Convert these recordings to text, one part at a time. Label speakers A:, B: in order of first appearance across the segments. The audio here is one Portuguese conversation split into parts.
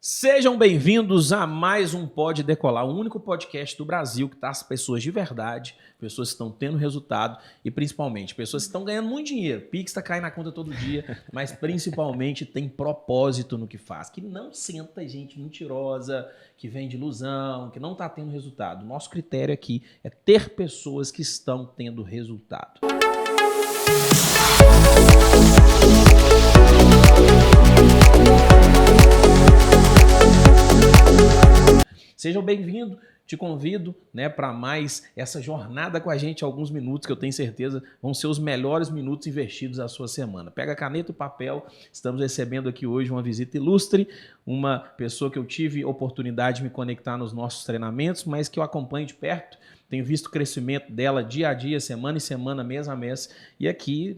A: Sejam bem-vindos a mais um Pode Decolar, o único podcast do Brasil que traz pessoas de verdade, pessoas que estão tendo resultado e principalmente pessoas que estão ganhando muito dinheiro. Pix está caindo na conta todo dia, mas principalmente tem propósito no que faz, que não senta gente mentirosa, que vende ilusão, que não está tendo resultado. Nosso critério aqui é ter pessoas que estão tendo resultado. Sejam bem-vindos, te convido para mais essa jornada com a gente, alguns minutos que eu tenho certeza vão ser os melhores minutos investidos da sua semana. Pega caneta e papel, estamos recebendo aqui hoje uma visita ilustre, uma pessoa que eu tive oportunidade de me conectar nos nossos treinamentos, mas que eu acompanho de perto, tenho visto o crescimento dela dia a dia, semana em semana, mês a mês, e aqui,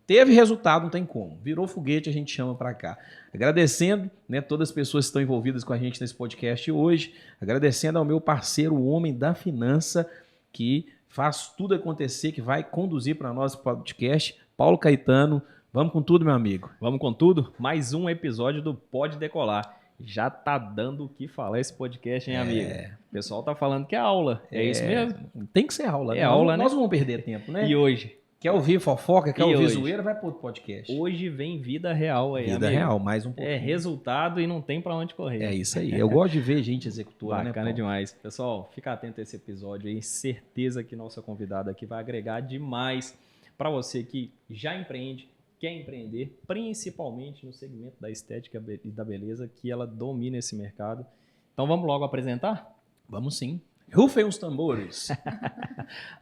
A: teve resultado, não tem como. Virou foguete, a gente chama para cá. Agradecendo todas as pessoas que estão envolvidas com a gente nesse podcast hoje. Agradecendo ao meu parceiro, o homem da finança, que faz tudo acontecer, que vai conduzir para nós o podcast, Paulo Caetano. Vamos com tudo, meu amigo.
B: Vamos com tudo? Mais um episódio do Pode Decolar. Já tá dando o que falar esse podcast, hein, amigo? O pessoal tá falando que é aula. É isso mesmo?
A: Tem que ser aula.
B: É aula, né?
A: Nós não vamos perder tempo, né?
B: E hoje?
A: Quer ouvir fofoca, quer ouvir zoeira, vai pro outro podcast.
B: Hoje vem vida real aí,
A: Vida
B: amigo.
A: real, mais um pouquinho.
B: É resultado e não tem pra onde correr.
A: É isso aí. Eu gosto de ver gente executar,
B: Bacana
A: Paulo?
B: demais. Pessoal, fica atento a esse episódio aí. Certeza que nossa convidada aqui vai agregar demais pra você que já empreende, quer empreender, principalmente no segmento da estética e da beleza, que ela domina esse mercado. Então vamos logo apresentar?
A: Vamos sim. Rufem os tambores.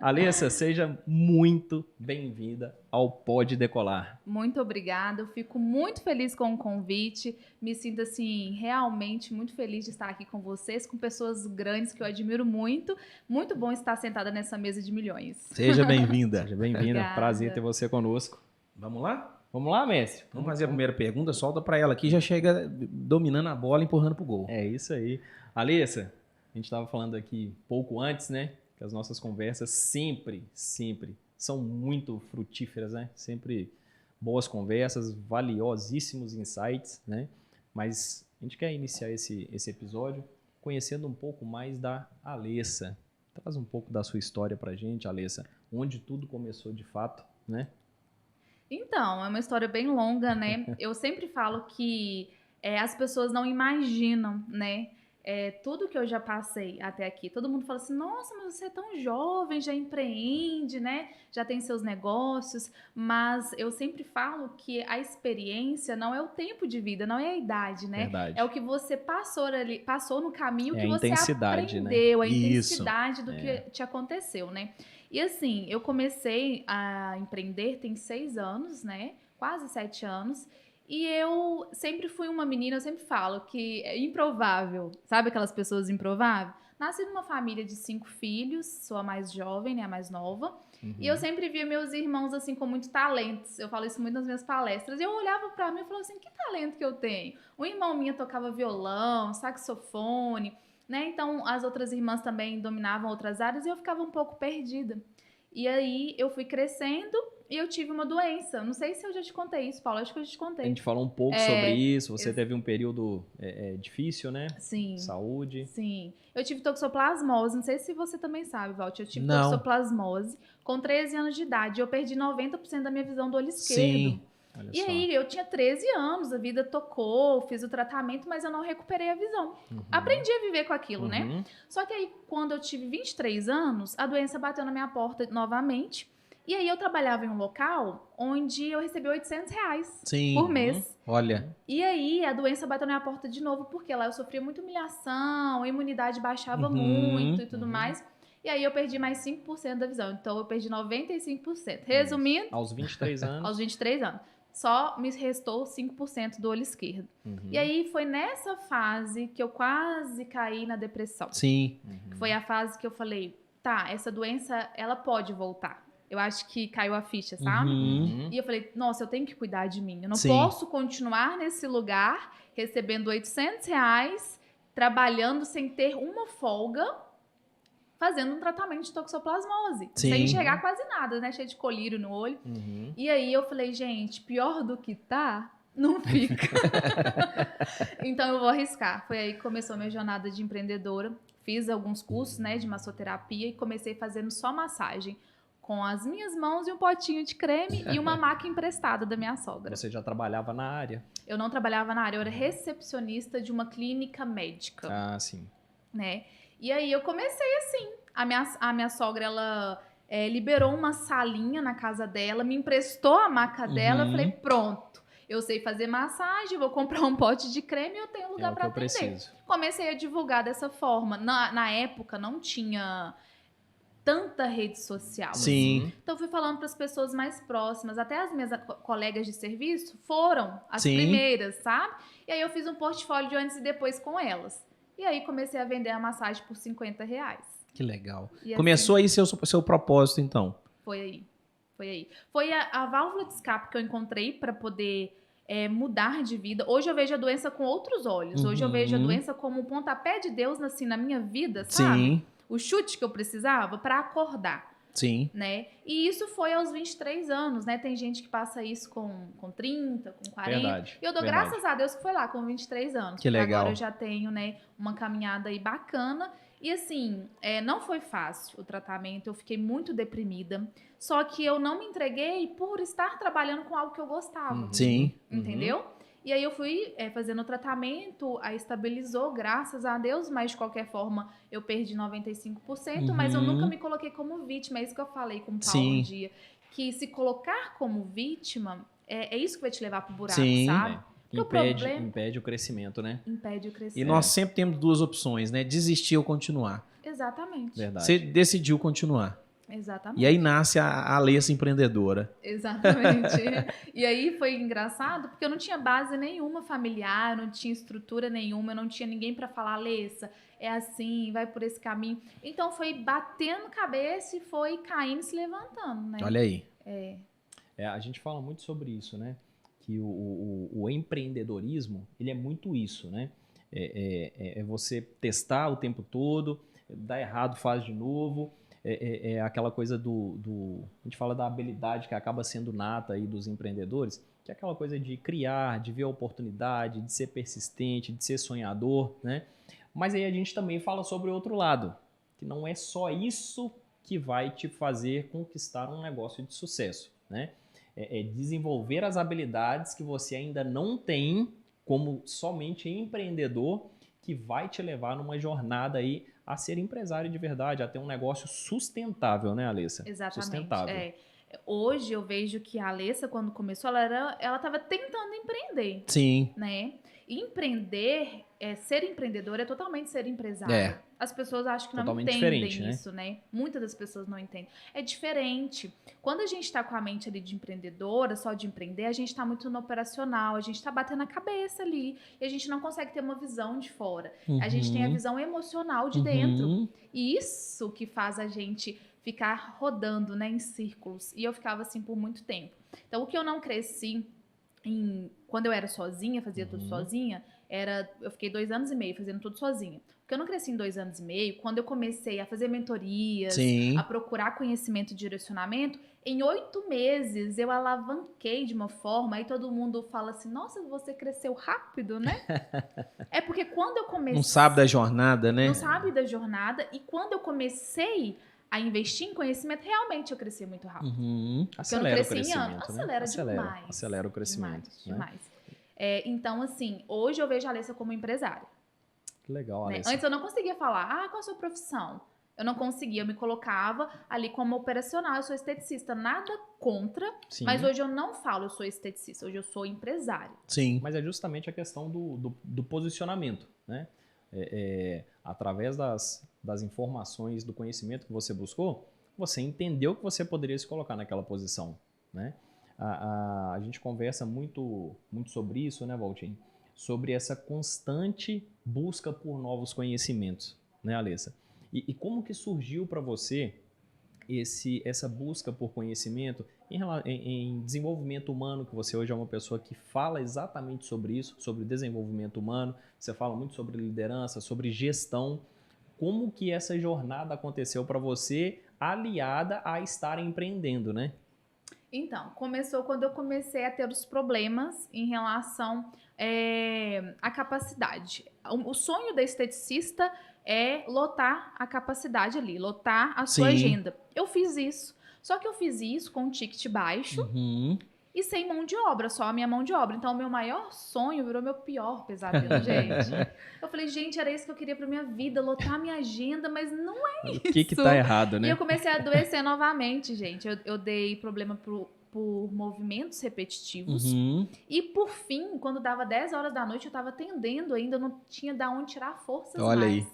B: Alessa, seja muito bem-vinda ao Pode Decolar.
C: Muito obrigada, eu fico muito feliz com o convite, me sinto assim, realmente muito feliz de estar aqui com vocês, com pessoas grandes que eu admiro muito, muito bom estar sentada nessa mesa de milhões.
A: Seja bem-vinda.
B: Seja bem-vinda, prazer ter você conosco.
A: Vamos lá?
B: Vamos lá, mestre?
A: Vamos fazer a primeira pergunta, solta para ela aqui, já chega dominando a bola, empurrando pro gol.
B: É isso aí. Alessa, a gente estava falando aqui pouco antes, que as nossas conversas sempre são muito frutíferas, Sempre boas conversas, valiosíssimos insights, Mas a gente quer iniciar esse episódio conhecendo um pouco mais da Alessa. Traz um pouco da sua história pra gente, Alessa, onde tudo começou de fato,
C: Então, é uma história bem longa, Eu sempre falo que as pessoas não imaginam, tudo que eu já passei até aqui. Todo mundo fala assim, nossa, mas você é tão jovem, já empreende, já tem seus negócios, mas eu sempre falo que a experiência não é o tempo de vida, não é a idade,
B: Verdade.
C: É o que você passou no caminho, que
B: a
C: você
B: intensidade,
C: aprendeu, a
A: Isso.
C: intensidade do que te aconteceu, E assim, eu comecei a empreender tem 6 anos, quase 7 anos, e eu sempre fui uma menina, eu sempre falo que é improvável, sabe aquelas pessoas improváveis? Nasci numa família de 5 filhos, sou a mais jovem, a mais nova, e eu sempre via meus irmãos assim com muito talentos, eu falo isso muito nas minhas palestras, e eu olhava pra mim e falava assim, que talento que eu tenho? Um irmão minha tocava violão, saxofone, Então as outras irmãs também dominavam outras áreas e eu ficava um pouco perdida. E aí eu fui crescendo e eu tive uma doença. Não sei se eu já te contei isso, Paulo. Acho que eu já te contei.
B: A gente falou um pouco sobre isso. Você teve um período difícil,
C: Sim.
B: Saúde.
C: Sim. Eu tive toxoplasmose. Não sei se você também sabe, Valt. Eu tive
A: Não.
C: toxoplasmose com 13 anos de idade. Eu perdi 90% da minha visão do olho esquerdo.
A: Sim.
B: Olha
C: E
B: só.
C: aí, eu tinha 13 anos, a vida tocou, fiz o tratamento, mas eu não recuperei a visão. Aprendi a viver com aquilo, Só que aí, quando eu tive 23 anos, a doença bateu na minha porta novamente. E aí, eu trabalhava em um local onde eu recebia R$800
A: Sim.
C: por mês.
A: Olha.
C: E aí, a doença bateu na minha porta de novo, porque lá eu sofria muita humilhação, a imunidade baixava muito e tudo mais. E aí, eu perdi mais 5% da visão. Então, eu perdi 95%. Resumindo,
B: Aos 23 anos.
C: aos 23 anos. Só me restou 5% do olho esquerdo. E aí, foi nessa fase que eu quase caí na depressão.
A: Sim.
C: Foi a fase que eu falei, tá, essa doença, ela pode voltar. Eu acho que caiu a ficha, sabe? E eu falei, nossa, eu tenho que cuidar de mim. Eu não posso continuar nesse lugar, recebendo R$800, trabalhando sem ter uma folga, fazendo um tratamento de toxoplasmose.
A: Sim.
C: Sem enxergar quase nada, Cheio de colírio no olho. E aí eu falei, gente, pior do que tá, Não fica. Então eu vou arriscar. Foi aí que começou a minha jornada de empreendedora. Fiz alguns cursos, né, de massoterapia e comecei fazendo só massagem com as minhas mãos e um potinho de creme e uma maca emprestada da minha sogra.
B: Você já trabalhava na área?
C: Eu não trabalhava na área, eu era recepcionista de uma clínica médica,
B: Ah, sim.
C: né? E aí eu comecei assim. A minha sogra, ela liberou uma salinha na casa dela, me emprestou a maca dela, eu falei, pronto. Eu sei fazer massagem, vou comprar um pote de creme e eu tenho lugar para atender.
B: Preciso.
C: Comecei a divulgar dessa forma. Na época não tinha tanta rede social.
A: Sim.
C: Assim. Então fui falando para as pessoas mais próximas, até as minhas colegas de serviço foram as primeiras, sabe? E aí eu fiz um portfólio de antes e depois com elas. E aí comecei a vender a massagem por R$50.
A: Que legal.
C: E
A: Começou aí seu propósito, então.
C: Foi aí. Foi a válvula de escape que eu encontrei para poder mudar de vida. Hoje eu vejo a doença com outros olhos. Hoje eu vejo a doença como um pontapé de Deus assim, na minha vida, sabe?
A: Sim.
C: O chute que eu precisava para acordar.
A: Sim.
C: Né? E isso foi aos 23 anos, né? Tem gente que passa isso com 30, com 40.
B: Verdade.
C: E eu dou graças a Deus que foi lá com 23 anos.
A: Que legal.
C: Agora eu já tenho, né, uma caminhada aí bacana. E assim, não foi fácil o tratamento, eu fiquei muito deprimida. Só que eu não me entreguei por estar trabalhando com algo que eu gostava.
A: Sim.
C: Entendeu? E aí eu fui fazendo o tratamento, aí estabilizou, graças a Deus, mas de qualquer forma eu perdi 95%, mas eu nunca me coloquei como vítima, é isso que eu falei com o Paulo um dia. Que se colocar como vítima, é isso que vai te levar pro buraco, sabe?
B: Impede o crescimento, né?
C: Impede o crescimento.
A: E nós sempre temos duas opções, né? Desistir ou continuar.
C: Exatamente.
B: Verdade.
A: Você decidiu continuar.
C: Exatamente.
A: E aí nasce a Alessa empreendedora.
C: Exatamente. E aí foi engraçado, porque eu não tinha base nenhuma familiar, não tinha estrutura nenhuma, eu não tinha ninguém para falar, Alessa, é assim, vai por esse caminho. Então foi batendo cabeça e foi caindo e se levantando, né?
A: Olha aí.
B: A gente fala muito sobre isso, né? Que o empreendedorismo, ele é muito isso, né? É você testar o tempo todo, dá errado, faz de novo. É aquela coisa a gente fala da habilidade que acaba sendo nata aí dos empreendedores, que é aquela coisa de criar, de ver a oportunidade, de ser persistente, de ser sonhador, né? Mas aí a gente também fala sobre o outro lado, que não é só isso que vai te fazer conquistar um negócio de sucesso, né? É desenvolver as habilidades que você ainda não tem como somente empreendedor, que vai te levar numa jornada aí a ser empresário de verdade, a ter um negócio sustentável, né, Alessa?
C: Exatamente.
B: Sustentável.
C: Hoje eu vejo que a Alessa, quando começou, ela estava tentando empreender.
A: Sim.
C: Né? E empreender, ser empreendedor é totalmente ser empresário. As pessoas acham que não
B: Totalmente
C: entendem
B: diferente,
C: isso, né? Muitas das pessoas não entendem. É diferente. Quando a gente está com a mente ali de empreendedora, só de empreender, a gente está muito no operacional, a gente está batendo a cabeça ali e a gente não consegue ter uma visão de fora. A gente tem a visão emocional de dentro. E isso que faz a gente ficar rodando, né, em círculos. E eu ficava assim por muito tempo. Então, o que eu não cresci quando eu era sozinha, fazia tudo sozinha, eu fiquei 2 anos e meio fazendo tudo sozinha. Porque eu não cresci em 2 anos e meio, quando eu comecei a fazer mentorias, a procurar conhecimento e direcionamento, em 8 meses eu alavanquei de uma forma, aí todo mundo fala assim, nossa, você cresceu rápido, né? É porque quando eu comecei...
A: Não sabe da jornada, né?
C: Não sabe da jornada, e quando eu comecei a investir em conhecimento, realmente eu cresci muito rápido.
B: Acelera o crescimento, né?
C: Acelera demais.
B: Acelera o crescimento.
C: Demais. Então, assim, hoje eu vejo a Alessa como empresária.
B: Que legal,
C: Né?
B: Alessa.
C: Antes eu não conseguia falar, qual é a sua profissão? Eu não conseguia, eu me colocava ali como operacional, eu sou esteticista, nada contra, mas hoje eu não falo eu sou esteticista, hoje eu sou empresária.
A: Sim.
B: Mas é justamente a questão do posicionamento, né? Através das informações, do conhecimento que você buscou, você entendeu que você poderia se colocar naquela posição, né? A gente conversa muito sobre isso, né, Valtinho? Sobre essa constante busca por novos conhecimentos, né, Alessa? E como que surgiu para você essa busca por conhecimento em desenvolvimento humano, que você hoje é uma pessoa que fala exatamente sobre isso, sobre desenvolvimento humano, você fala muito sobre liderança, sobre gestão. Como que essa jornada aconteceu para você, aliada a estar empreendendo, né?
C: Então, começou quando eu comecei a ter os problemas em relação à capacidade. O sonho da esteticista é lotar a capacidade ali, lotar a sua
A: Sim.
C: agenda. Eu fiz isso. Só que eu fiz isso com um ticket baixo
A: Uhum.
C: e sem mão de obra, só a minha mão de obra. Então, o meu maior sonho virou meu pior pesadelo, gente. Eu falei, gente, era isso que eu queria pra minha vida, lotar a minha agenda, mas não é
B: O que tá errado,
C: e
B: né?
C: eu comecei a adoecer novamente, gente. Eu dei problema por movimentos repetitivos.
A: Uhum.
C: E por fim, quando dava 10 horas da noite, eu tava atendendo ainda, eu não tinha de onde tirar forças
A: Olha
C: mais.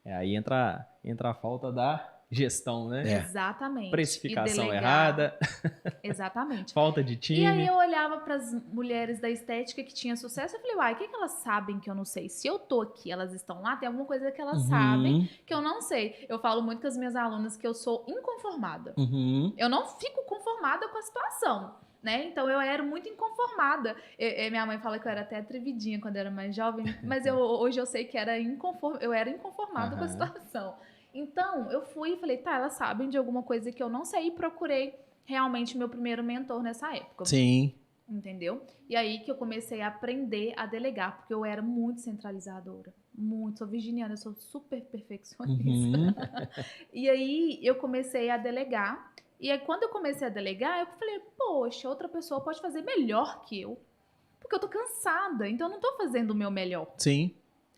A: aí.
B: Aí entra a falta da gestão, né?
A: É.
C: Exatamente.
B: Precificação
C: E delegar.
B: errada,
C: Exatamente.
B: falta de time.
C: E aí eu olhava para as mulheres da estética que tinham sucesso, eu falei, uai, o que elas sabem que eu não sei? Se eu tô aqui, elas estão lá, tem alguma coisa que elas sabem que eu não sei. Eu falo muito com as minhas alunas que eu sou inconformada.
A: Uhum.
C: Eu não fico conformada com a situação, né? Então eu era muito inconformada. Minha mãe fala que eu era até atrevidinha quando eu era mais jovem, mas hoje eu sei que eu era inconformada com a situação. Então eu fui e falei, tá, elas sabem de alguma coisa que eu não sei e procurei realmente meu primeiro mentor nessa época.
A: Sim.
C: Entendeu? E aí que eu comecei a aprender a delegar, porque eu era muito centralizadora. Muito, sou virginiana, eu sou super perfeccionista.
A: Uhum.
C: E aí eu comecei a delegar. E aí quando eu comecei a delegar, eu falei, poxa, outra pessoa pode fazer melhor que eu. Porque eu tô cansada, então eu não tô fazendo o meu melhor.
A: Sim.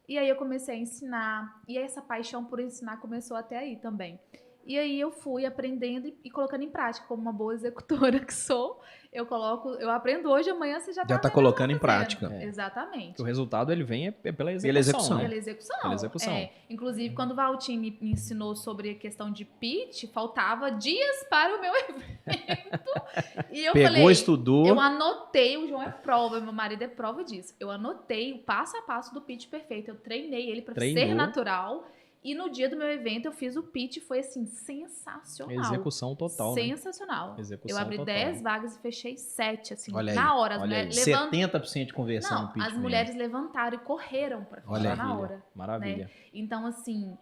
C: E aí eu comecei a ensinar. E essa paixão por ensinar começou até aí também. E aí eu fui aprendendo e colocando em prática, como uma boa executora que sou. Eu aprendo hoje, amanhã você já
A: tá colocando em prática.
C: Exatamente.
B: O resultado ele vem pela execução.
A: Pela execução.
B: Né?
C: Pela execução.
B: Pela execução.
C: Inclusive, quando o Valtinho me ensinou sobre a questão de pitch, faltava dias para o meu evento. E eu falei,
A: estudou.
C: eu anotei, o João é prova, meu marido é prova disso. Eu anotei o passo a passo do pitch perfeito. Eu treinei ele para ser natural. E no dia do meu evento eu fiz o pitch, foi assim, sensacional.
B: Execução total,
C: sensacional.
B: Né? Execução
C: eu abri
B: total.
C: 10 vagas e fechei 7, assim,
A: Olha aí,
C: na hora.
A: Olha
C: As mulheres
A: 70% de conversão no
C: Não,
A: pitch
C: as
A: mesmo.
C: mulheres levantaram e correram para fechar na hora.
B: Maravilha.
C: Né? Então, assim,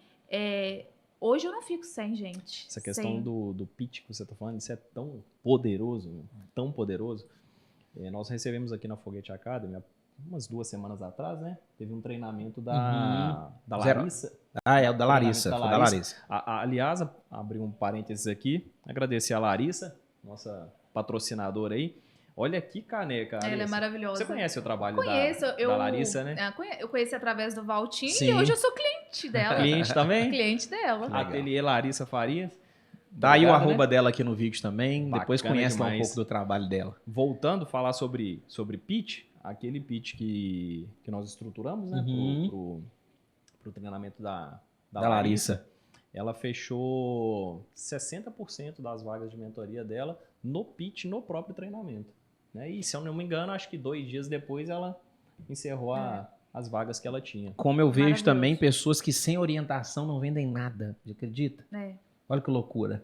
C: hoje eu não fico sem, gente.
B: Essa questão do pitch que você tá falando, isso é tão poderoso, tão poderoso. Nós recebemos aqui na Foguete Academy, umas 2 semanas atrás, né? Teve um treinamento da Larissa.
A: É o da Larissa. Foi da Larissa.
B: Aliás, abri um parênteses aqui, agradecer a Larissa, nossa patrocinadora aí. Olha que caneca, Larissa.
C: Ela é maravilhosa.
B: Você conhece o trabalho
C: da
B: Larissa, né?
C: Eu conheci através do Valtinho.
A: Sim.
C: E hoje eu sou cliente dela.
B: Cliente também?
C: Cliente dela.
B: Ateliê Larissa Farias.
A: Dá aí o arroba dela aqui no vídeo também.
B: Bacana
A: Depois conhece lá um
B: demais.
A: pouco do trabalho dela.
B: Voltando a falar sobre pitch, aquele pitch que nós estruturamos, né? Pro treinamento da Larissa. Ela fechou 60% das vagas de mentoria dela no pitch, no próprio treinamento. Né? E se eu não me engano, acho que 2 dias depois ela encerrou as vagas que ela tinha.
A: Como eu vejo também pessoas que sem orientação não vendem nada. Você acredita? Olha que loucura.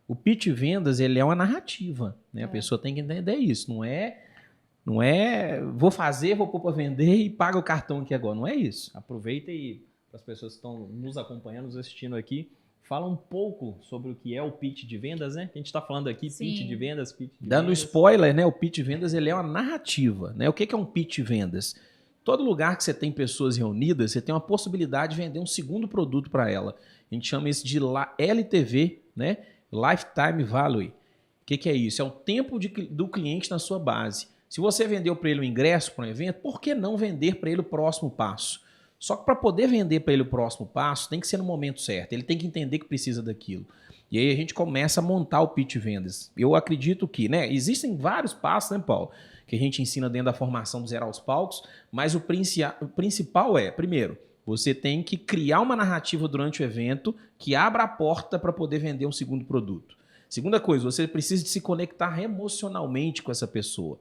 A: O pitch vendas, ele é uma narrativa. Né? A pessoa tem que entender isso. Não é vou fazer, vou pôr para vender e paga o cartão aqui agora. Não é isso.
B: Aproveita e para as pessoas que estão nos acompanhando, nos assistindo aqui, fala um pouco sobre o que é o pitch de vendas, né? A gente está falando aqui, pitch de vendas,
A: Dando spoiler, né? O pitch vendas, ele é uma narrativa, né? O que é um pitch vendas? Todo lugar que você tem pessoas reunidas, você tem uma possibilidade de vender um segundo produto para ela. A gente chama isso de LTV, né? Lifetime Value. O que é isso? É o tempo do cliente na sua base. Se você vendeu para ele o ingresso para um evento, por que não vender para ele o próximo passo? Só que para poder vender para ele o próximo passo, tem que ser no momento certo. Ele tem que entender que precisa daquilo. E aí a gente começa a montar o pitch vendas. Eu acredito que, né, existem vários passos, né, Paulo, que a gente ensina dentro da formação do Zero aos Palcos, mas o principal é, primeiro, você tem que criar uma narrativa durante o evento que abra a porta para poder vender um segundo produto. Segunda coisa, você precisa de se conectar emocionalmente com essa pessoa.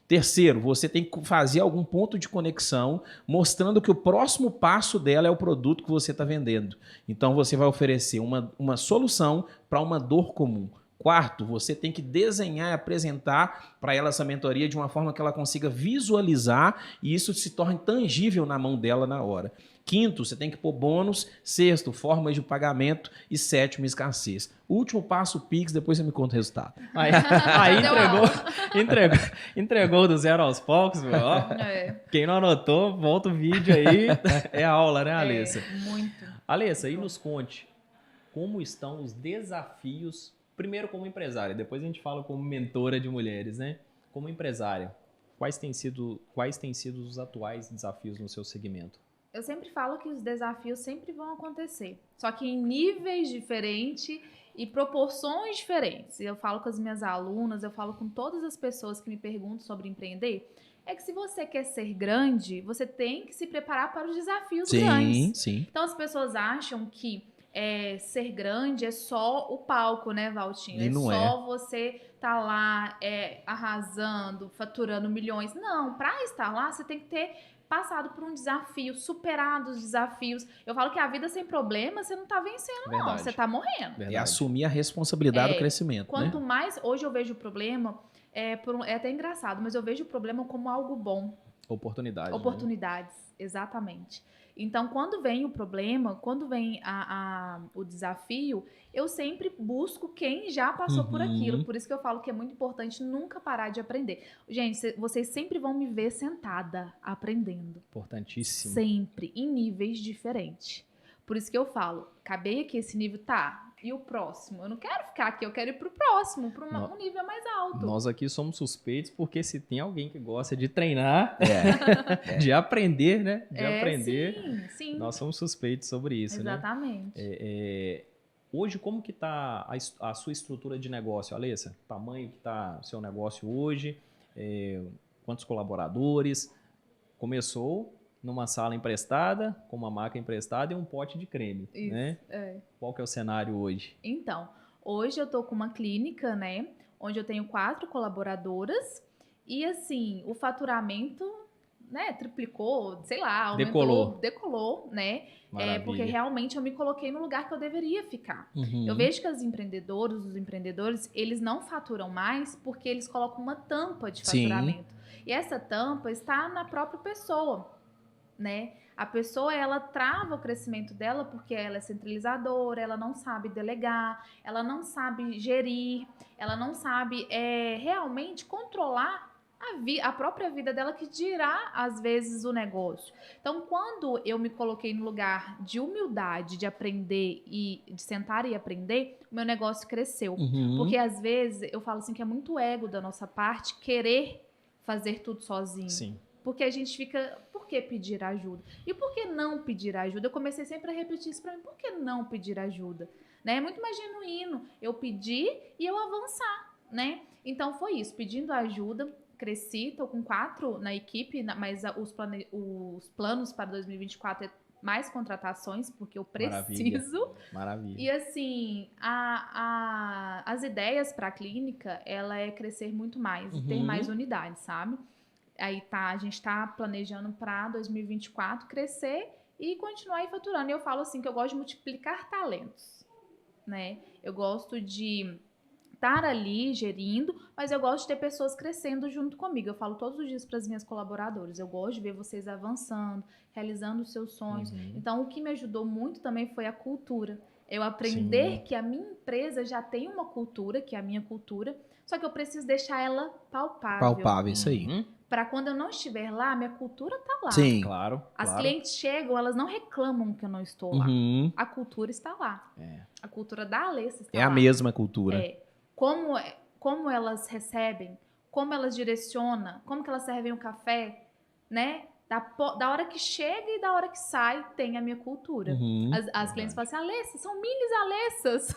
A: Terceiro, você tem que fazer algum ponto de conexão mostrando que o próximo passo dela é o produto que você está vendendo. Então, você vai oferecer uma solução para uma dor comum. Quarto, você tem que desenhar e apresentar para ela essa mentoria de uma forma que ela consiga visualizar e isso se torne tangível na mão dela na hora. Quinto, você tem que pôr bônus. Sexto, formas de pagamento. E sétimo, escassez. O último passo, o Pix, depois você me conta o resultado.
B: Aí entregou do zero aos poucos, meu, ó. Quem não anotou, volta o vídeo aí. É aula, né, Alessa?
C: Muito.
B: Alessa, e nos conte, como estão os desafios, primeiro como empresária, depois a gente fala como mentora de mulheres, né? Como empresária, quais têm sido os atuais desafios no seu segmento?
C: Eu sempre falo que os desafios sempre vão acontecer, só que em níveis diferentes e proporções diferentes. Eu falo com as minhas alunas, eu falo com todas as pessoas que me perguntam sobre empreender, é que se você quer ser grande, você tem que se preparar para os desafios grandes.
A: Sim.
C: Então as pessoas acham que ser grande é só o palco, né, Valtinho?
A: E não
C: só você tá lá arrasando, faturando milhões. Não, para estar lá, você tem que ter passado por um desafio, superado os desafios. Eu falo que a vida sem problema, você não tá vencendo, não. Você tá morrendo.
A: Verdade. E assumir a responsabilidade do crescimento,
C: quanto mais... Hoje eu vejo o problema... É até engraçado, mas eu vejo o problema como algo bom.
B: Oportunidades,
C: né? Exatamente. Então, quando vem o problema, quando vem o desafio, eu sempre busco quem já passou por aquilo. Por isso que eu falo que é muito importante nunca parar de aprender. Gente, vocês sempre vão me ver sentada, aprendendo.
B: Importantíssimo.
C: Sempre, em níveis diferentes. Por isso que eu falo, acabei aqui esse nível, tá... E o próximo? Eu não quero ficar aqui, eu quero ir pro próximo, para um nível mais alto.
B: Nós aqui somos suspeitos porque se tem alguém que gosta de treinar, de aprender, né? De aprender,
C: sim.
B: Nós somos suspeitos sobre isso,
C: Exatamente.
B: né? Hoje, como que está a sua estrutura de negócio, Alessa? Tamanho que está o seu negócio hoje? Quantos colaboradores? Começou numa sala emprestada, com uma maca emprestada e um pote de creme,
C: Isso,
B: né? Qual que é o cenário hoje?
C: Então, hoje eu tô com uma clínica, né? Onde eu tenho 4 colaboradoras e, assim, o faturamento, né? Triplicou, sei lá, aumentou, decolou, né? Porque realmente eu me coloquei no lugar que eu deveria ficar. Eu vejo que os empreendedores, eles não faturam mais porque eles colocam uma tampa de faturamento. E essa tampa está na própria pessoa, né? A pessoa, ela trava o crescimento dela porque ela é centralizadora, ela não sabe delegar, ela não sabe gerir, ela não sabe realmente controlar a própria vida dela, que dirá, às vezes, o negócio. Então, quando eu me coloquei no lugar de humildade, de aprender e de sentar e aprender, o meu negócio cresceu. Porque, às vezes, eu falo assim que é muito ego da nossa parte querer fazer tudo sozinho.
B: Sim.
C: Porque a gente fica... Por que pedir ajuda? E por que não pedir ajuda? Eu comecei sempre a repetir isso para mim. Por que não pedir ajuda? Né? É muito mais genuíno eu pedir e eu avançar, né? Então foi isso. Pedindo ajuda, cresci. Estou com 4 na equipe, mas os planos para 2024 é mais contratações, porque eu preciso.
B: Maravilha.
C: E assim, as ideias para a clínica, ela é crescer muito mais, ter mais unidades, sabe? Aí a gente tá planejando para 2024 crescer e continuar aí faturando. E eu falo assim que eu gosto de multiplicar talentos, né? Eu gosto de estar ali gerindo, mas eu gosto de ter pessoas crescendo junto comigo. Eu falo todos os dias para as minhas colaboradoras. Eu gosto de ver vocês avançando, realizando os seus sonhos. Então, o que me ajudou muito também foi a cultura. Eu aprender que a minha empresa já tem uma cultura, que é a minha cultura, só que eu preciso deixar ela palpável.
A: Palpável, isso aí.
C: Para quando eu não estiver lá, minha cultura tá lá.
A: Sim.
B: Claro.
C: As clientes chegam, elas não reclamam que eu não estou lá. A cultura está lá. A cultura da Alessa está lá.
A: É a mesma cultura.
C: Como elas recebem, como elas direcionam, como que elas servem o café, né? Da hora que chega e da hora que sai, tem a minha cultura. As clientes falam assim, Alessa, são minis Alessas.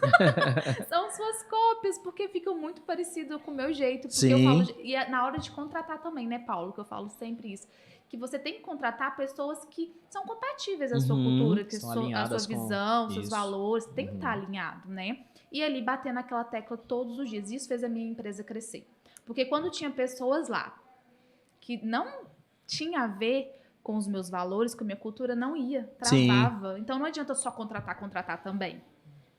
C: São suas cópias, porque ficam muito parecidas com o meu jeito. Porque eu falo, e na hora de contratar também, né, Paulo? Que eu falo sempre isso. Que você tem que contratar pessoas que são compatíveis à sua cultura, que a sua visão, seus valores, tem que estar alinhado, né? E ali bater naquela tecla todos os dias. Isso fez a minha empresa crescer. Porque quando tinha pessoas lá que não tinha a ver com os meus valores, com a minha cultura, não ia, travava. Então não adianta só contratar também.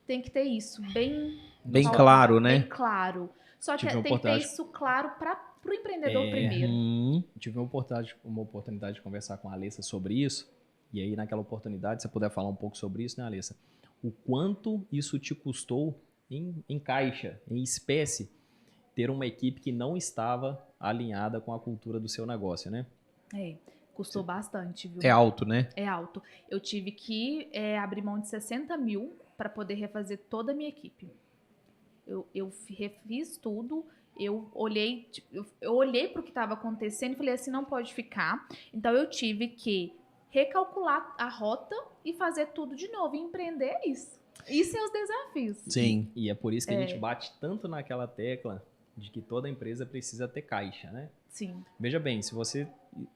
C: Tem que ter isso bem
A: Bem
C: Qual-
A: claro, né?
C: Bem claro. Só que
B: Tive uma
C: tem que ter
B: oportunidade-
C: isso claro para o empreendedor primeiro.
B: Tive uma oportunidade de conversar com a Alessa sobre isso, e aí naquela oportunidade, se você puder falar um pouco sobre isso, né, Alessa? O quanto isso te custou em caixa, em espécie, ter uma equipe que não estava alinhada com a cultura do seu negócio, né?
C: Custou bastante, viu?
A: É alto, né?
C: É alto. Eu tive que abrir mão de 60 mil para poder refazer toda a minha equipe. Eu refiz tudo, eu olhei para o que estava acontecendo e falei assim, não pode ficar. Então eu tive que recalcular a rota e fazer tudo de novo. E empreender é isso. Isso é os desafios.
A: Sim.
B: E é por isso que a gente bate tanto naquela tecla de que toda empresa precisa ter caixa, né?
C: Sim.
B: Veja bem, se você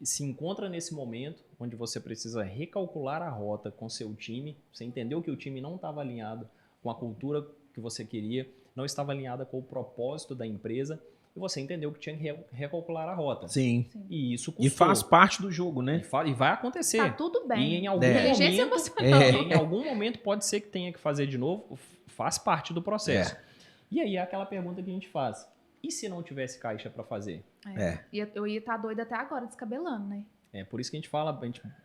B: se encontra nesse momento onde você precisa recalcular a rota com seu time, você entendeu que o time não estava alinhado com a cultura que você queria, não estava alinhada com o propósito da empresa, e você entendeu que tinha que recalcular a rota.
A: Sim.
B: E isso custou.
A: E faz parte do jogo, né?
B: E vai acontecer.
C: Tá tudo bem.
B: E em algum
C: Inteligência
B: momento,
C: emocional.
B: em algum momento pode ser que tenha que fazer de novo, faz parte do processo. E aí é aquela pergunta que a gente faz. E se não tivesse caixa para fazer?
C: Eu ia estar doida até agora, descabelando, né?
B: É por isso que a gente fala,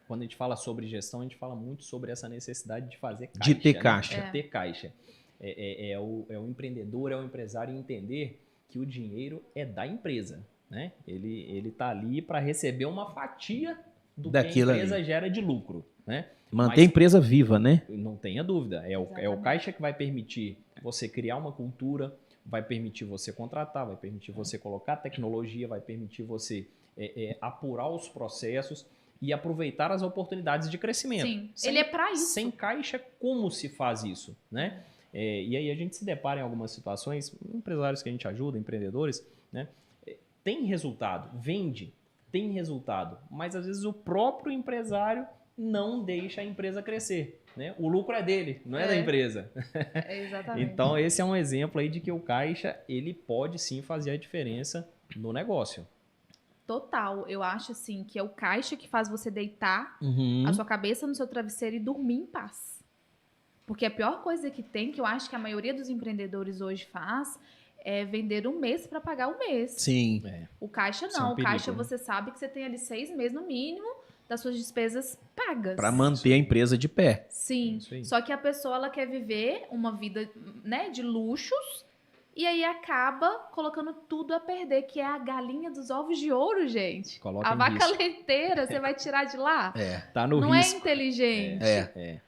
B: quando a gente fala sobre gestão, a gente fala muito sobre essa necessidade de fazer caixa.
A: De ter
B: né?
A: caixa.
B: De ter caixa. É o empreendedor, é o empresário entender que o dinheiro é da empresa, né? Ele tá ali para receber uma fatia do que a
A: Daquilo
B: empresa
A: ali.
B: gera de lucro, né?
A: Manter a empresa viva, né?
B: Não tenha dúvida. É o
C: Exatamente.
B: caixa que vai permitir você criar uma cultura, vai permitir você contratar, vai permitir você colocar tecnologia, vai permitir você apurar os processos e aproveitar as oportunidades de crescimento.
C: Sim, ele é para isso.
B: Sem caixa, como se faz isso, né? E aí a gente se depara em algumas situações, empresários que a gente ajuda, empreendedores, né? Tem resultado, vende, tem resultado, mas às vezes o próprio empresário não deixa a empresa crescer, né? O lucro é dele, não é da empresa.
C: Exatamente.
B: Então esse é um exemplo aí de que o caixa, ele pode sim fazer a diferença no negócio.
C: Total. Eu acho, assim, que é o caixa que faz você deitar
A: Uhum.
C: a sua cabeça no seu travesseiro e dormir em paz. Porque a pior coisa que tem, que eu acho que a maioria dos empreendedores hoje faz, é vender um mês para pagar o mês.
A: Sim.
C: O caixa
B: Isso é um
C: não. O
B: perigo,
C: caixa
B: né?
C: você sabe que você tem ali 6 meses no mínimo das suas despesas pagas.
A: Para manter a empresa de pé.
C: Sim.
B: Isso aí.
C: Só que a pessoa ela quer viver uma vida, né, de luxos e aí acaba colocando tudo a perder, que é a galinha dos ovos de ouro, gente.
B: Coloca
C: A
B: em
C: vaca
B: risco.
C: leiteira, você vai tirar de lá?
B: Tá no
C: Não
B: risco.
C: é inteligente.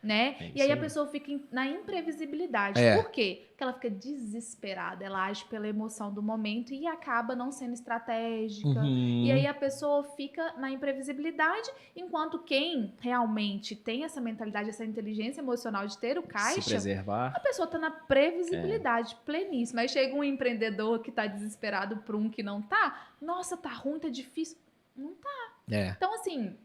C: Né?
B: É
C: E aí
B: isso
C: a
B: aí.
C: pessoa fica na imprevisibilidade.
A: É.
C: Por quê? Porque ela fica desesperada, ela age pela emoção do momento e acaba não sendo estratégica.
A: Uhum.
C: E aí a pessoa fica na imprevisibilidade, enquanto quem realmente tem essa mentalidade, essa inteligência emocional de ter o
B: Se
C: caixa,
B: preservar.
C: a pessoa tá na previsibilidade pleníssima. Aí chega um empreendedor que tá desesperado por um que não tá. Nossa, tá ruim, tá difícil. Não tá.
A: É.
C: Então, assim,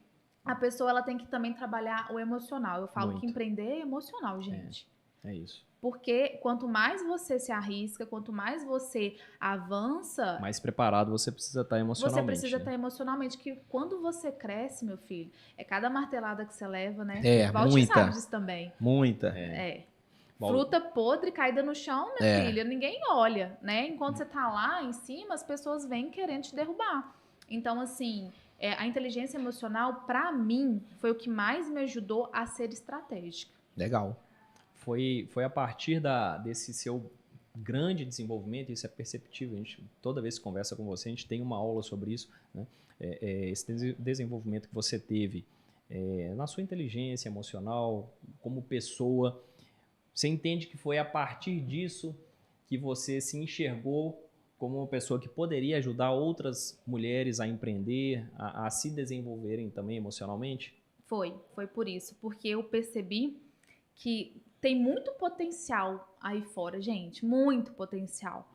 C: a pessoa ela tem que também trabalhar o emocional. Eu falo
B: Muito.
C: que empreender é emocional, gente.
B: É isso.
C: Porque quanto mais você se arrisca, quanto mais você avança,
B: Mais preparado você precisa estar
C: você
B: emocionalmente.
C: precisa
B: né?
C: estar emocionalmente. Que quando você cresce, meu filho, é cada martelada que você leva, né?
A: É,
C: O Valdir
A: muita.
C: sabe disso também.
A: Muita.
B: Bom,
C: Fruta podre caída no chão, minha filha, ninguém olha, né? Enquanto você tá lá em cima, as pessoas vêm querendo te derrubar. Então, assim, a inteligência emocional, pra mim, foi o que mais me ajudou a ser estratégica.
A: Legal.
B: Foi a partir desse seu grande desenvolvimento, isso é perceptível, a gente, toda vez que conversa com você, a gente tem uma aula sobre isso, né? Esse desenvolvimento que você teve na sua inteligência emocional, como pessoa, você entende que foi a partir disso que você se enxergou como uma pessoa que poderia ajudar outras mulheres a empreender, a se desenvolverem também emocionalmente?
C: Foi por isso. Porque eu percebi que tem muito potencial aí fora, gente. Muito potencial.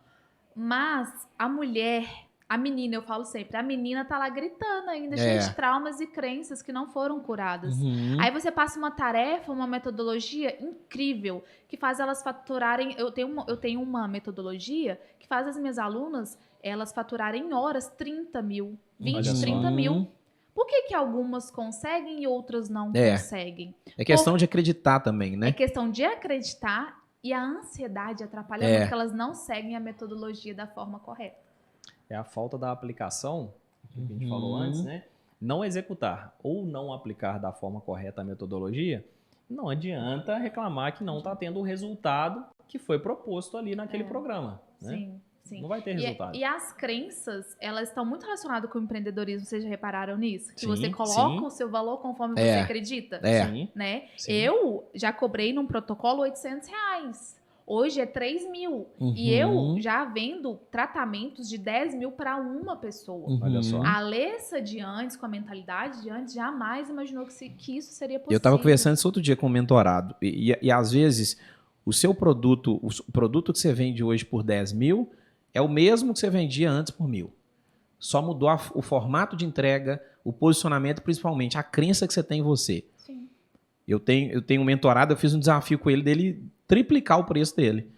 C: Mas a mulher, a menina, eu falo sempre, a menina tá lá gritando ainda, cheia de traumas e crenças que não foram curadas.
A: Uhum.
C: Aí você passa uma tarefa, uma metodologia incrível, que faz elas faturarem... Eu tenho uma metodologia que faz as minhas alunas, elas faturarem em horas 30 mil, 20,
B: Olha só.
C: 30 mil. Por que algumas conseguem e outras não conseguem?
A: É questão de acreditar também, né?
C: É questão de acreditar E a ansiedade atrapalha muito, porque elas não seguem a metodologia da forma correta.
B: É a falta da aplicação, que a gente falou antes, né? Não executar ou não aplicar da forma correta a metodologia, não adianta reclamar que não está tendo o resultado que foi proposto ali naquele programa, né?
C: Sim. Sim.
B: Não vai ter resultado.
C: E as crenças, elas estão muito relacionadas com o empreendedorismo, vocês já repararam nisso? Que
B: Sim,
C: você coloca
B: sim.
C: o seu valor conforme você acredita,
B: Sim.
C: né?
B: Sim.
C: Eu já cobrei num protocolo R$800. Hoje é 3 mil. E eu já vendo tratamentos de 10 mil para uma pessoa.
B: Olha só.
C: A Alessa de antes, com a mentalidade de antes, jamais imaginou que isso seria possível.
A: Eu estava conversando isso outro dia com o mentorado. E às vezes, o seu produto, o produto que você vende hoje por 10 mil é o mesmo que você vendia antes por 1.000. Só mudou o formato de entrega, o posicionamento, principalmente a crença que você tem em você.
C: Sim.
A: Eu tenho um mentorado, eu fiz um desafio com ele dele triplicar o preço dele.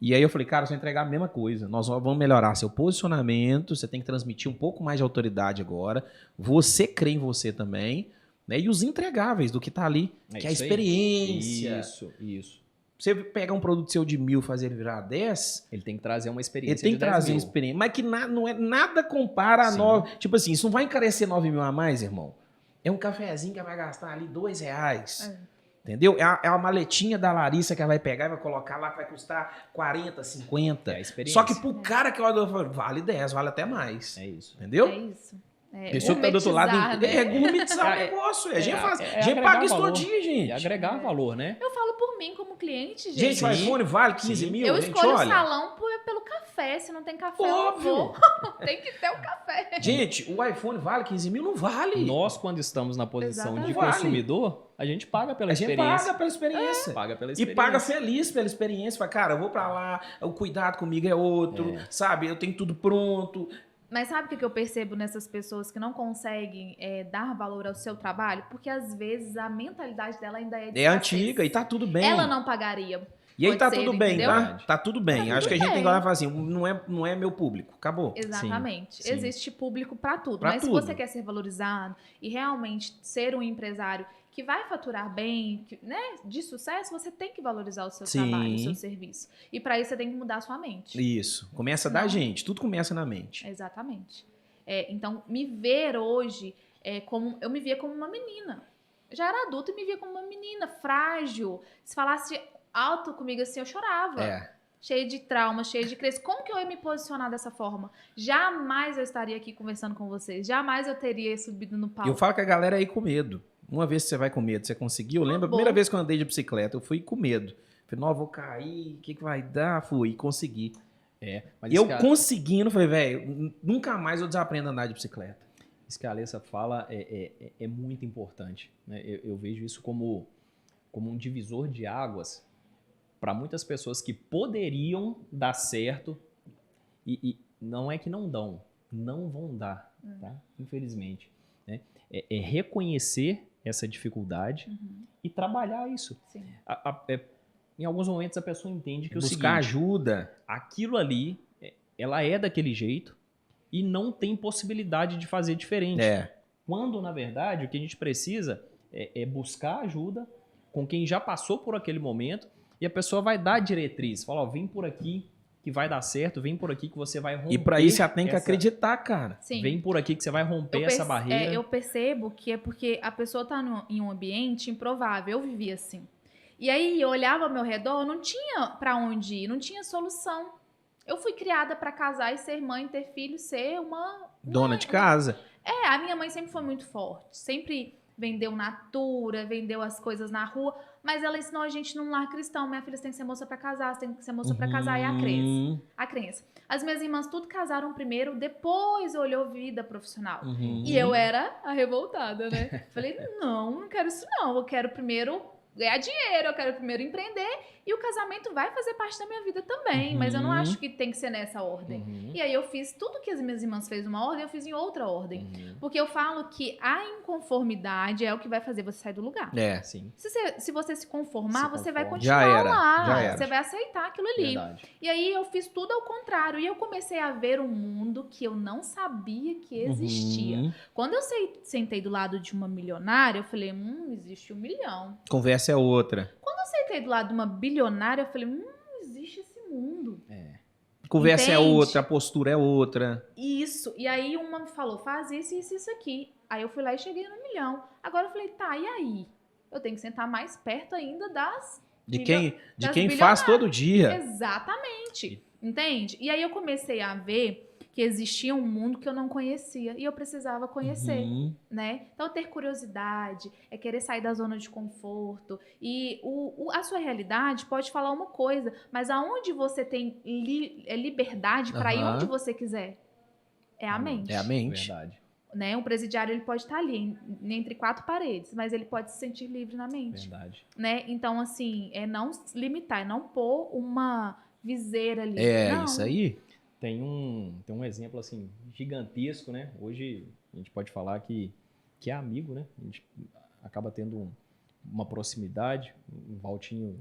A: E aí eu falei, cara, você vai entregar a mesma coisa. Nós vamos melhorar seu posicionamento, você tem que transmitir um pouco mais de autoridade agora. Você crê em você também, né? E os entregáveis do que tá ali, que é a experiência.
B: Isso.
A: Você pegar um produto seu de 1.000 e fazer ele virar 10...
B: Ele tem que trazer uma experiência
A: Ele tem que trazer uma experiência. Mas que não é nada compara a 9... Tipo assim, isso não vai encarecer 9 mil a mais, irmão. É um cafezinho que vai gastar ali R$2. Entendeu? É uma maletinha da Larissa que ela vai pegar e vai colocar lá, que vai custar 40, 50.
B: É a experiência.
A: Só que pro cara que olha, vale 10, vale até mais.
B: É isso.
A: Entendeu?
C: É isso.
A: Pessoa que tá do outro lado,
C: né?
A: gourmetizar o negócio. A gente faz. A gente paga isso todo dia, gente.
B: E agregar valor, né?
C: Eu falo por mim como cliente, gente.
A: Gente, o iPhone vale 15 mil,
C: eu
A: gente,
C: escolho
A: olha.
C: o salão pelo café. Se não tem café,
A: Óbvio.
C: eu não vou. Tem que ter o café.
A: Gente, o iPhone vale 15 mil? Não vale.
B: Nós, quando estamos na posição de
C: Exatamente.
B: consumidor, a gente paga pela
A: A gente
B: experiência.
A: paga pela experiência.
B: Paga pela
A: E
B: experiência.
A: paga feliz pela experiência. Fala, cara, eu vou pra lá, o cuidado comigo é outro, sabe? Eu tenho tudo pronto.
C: Mas sabe o que eu percebo nessas pessoas que não conseguem dar valor ao seu trabalho? Porque às vezes a mentalidade dela ainda é de
A: É antiga e tá tudo bem.
C: Ela não pagaria.
A: E aí
C: Pode
A: tá
C: ser,
A: tudo bem,
C: entendeu?
A: tá? Tá tudo bem.
C: Tá
A: Acho
C: tudo
A: que a gente
C: bem.
A: tem que olhar e falar assim, não é meu público. Acabou.
C: Exatamente.
B: Sim.
C: Existe público para tudo.
A: Pra
C: Mas
A: tudo.
C: se você quer ser valorizado e realmente ser um empresário que vai faturar bem, né, de sucesso, você tem que valorizar o seu trabalho, o seu serviço. E para isso você tem que mudar a sua mente.
A: Isso. Começa da gente. Tudo começa na mente.
C: Exatamente. Então, me ver hoje, eu me via como uma menina. Eu já era adulta e me via como uma menina, frágil. Se falasse alto comigo assim, eu chorava. Cheia de trauma, cheia de crença. Como que eu ia me posicionar dessa forma? Jamais eu estaria aqui conversando com vocês. Jamais eu teria subido no palco.
A: Eu falo que a galera aí com medo. Uma vez que você vai com medo, você conseguiu. Eu lembro a primeira vez que eu andei de bicicleta, eu fui com medo. Falei, não, eu vou cair, o que vai dar? Fui, e consegui.
B: Mas
A: E eu conseguindo, falei, velho, nunca mais eu desaprendo a andar de bicicleta.
B: Isso que a Alessa fala é muito importante, né? Eu vejo isso como um divisor de águas para muitas pessoas que poderiam dar certo e não é que não dão, não vão dar, tá? Infelizmente. Né? É reconhecer essa dificuldade e trabalhar isso.
C: Sim.
B: Em alguns momentos a pessoa entende que o seguinte,
A: Buscar ajuda.
B: aquilo ali, ela é daquele jeito e não tem possibilidade de fazer diferente. Quando, na verdade, o que a gente precisa é buscar ajuda com quem já passou por aquele momento e a pessoa vai dar diretriz. Fala, ó, vem por aqui que vai dar certo, vem por aqui que você vai romper.
A: E pra isso você tem que acreditar, cara.
C: Sim.
B: Vem por aqui que você vai romper essa barreira.
C: Eu percebo que é porque a pessoa tá em um ambiente improvável. Eu vivia assim. E aí eu olhava ao meu redor, não tinha pra onde ir, não tinha solução. Eu fui criada pra casar e ser mãe, ter filho, ser uma...
A: Dona de casa.
C: A minha mãe sempre foi muito forte. Sempre vendeu natura, vendeu as coisas na rua. Mas ela ensinou a gente num lar cristão. Minha filha, você tem que ser moça pra casar, você tem que ser moça pra casar. E a crença. As minhas irmãs tudo casaram primeiro, depois olhou vida profissional. E eu era a revoltada, né? Falei, não quero isso não. Eu quero primeiro ganhar dinheiro, eu quero primeiro empreender e o casamento vai fazer parte da minha vida também, mas eu não acho que tem que ser nessa ordem. E aí eu fiz tudo que as minhas irmãs fez numa ordem, eu fiz em outra ordem. Porque eu falo que a inconformidade é o que vai fazer você sair do lugar.
B: Sim.
C: Se você se conformar, você vai
A: Já
C: continuar
A: era.
C: lá. Você vai aceitar aquilo ali.
B: Verdade.
C: E aí eu fiz tudo ao contrário. E eu comecei a ver um mundo que eu não sabia que existia. Quando eu sentei do lado de uma milionária, eu falei, existe 1 milhão.
A: Conversa é outra.
C: Quando eu sentei do lado de uma bilionária, eu falei, existe esse mundo.
A: Conversa é
C: Entende?
A: outra, a postura é outra.
C: Isso. E aí uma me falou, faz isso, isso, isso aqui. Aí eu fui lá e cheguei no 1 milhão. Agora eu falei, tá, e aí? Eu tenho que sentar mais perto ainda
A: De
C: das
A: quem faz
C: bilionárias.
A: todo dia.
C: Exatamente. Entende? E aí eu comecei a ver que existia um mundo que eu não conhecia e eu precisava conhecer,
A: Uhum.
C: né? Então ter curiosidade, é querer sair da zona de conforto e a sua realidade pode falar uma coisa, mas aonde você tem liberdade para ir
A: Aham.
C: onde você quiser é a mente.
A: É a mente.
B: Verdade.
C: Né? Um presidiário ele pode estar ali entre 4 paredes, mas ele pode se sentir livre na mente,
B: Verdade.
C: né? Então assim, é não se limitar, é não pôr uma viseira ali.
A: É,
C: não.
A: isso aí.
B: Tem um exemplo assim gigantesco, né? Hoje a gente pode falar que é amigo, né? A gente acaba tendo uma proximidade. O Valtinho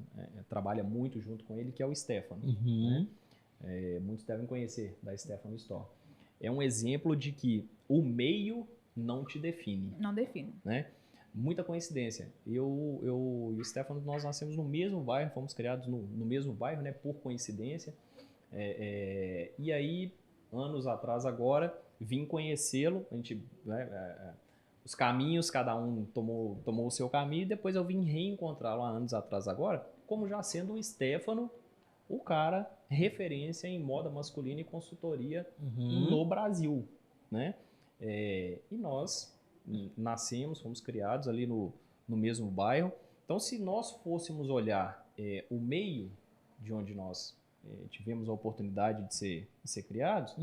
B: trabalha muito junto com ele, que é o Stefano.
A: Uhum.
B: Muitos devem conhecer da Stefano Store. É um exemplo de que o meio não te define,
C: Não defino.
B: né? Muita coincidência. Eu e o Stefano, nós nascemos no mesmo bairro, fomos criados no mesmo bairro, né? Por coincidência. E aí, anos atrás agora, vim conhecê-lo, a gente, os caminhos, cada um tomou o seu caminho, e depois eu vim reencontrá-lo há anos atrás agora, como já sendo o Stefano, o cara referência em moda masculina e consultoria no Brasil, né? E nós nascemos, fomos criados ali no mesmo bairro. Então, se nós fôssemos olhar o meio de onde nós tivemos a oportunidade de ser criados,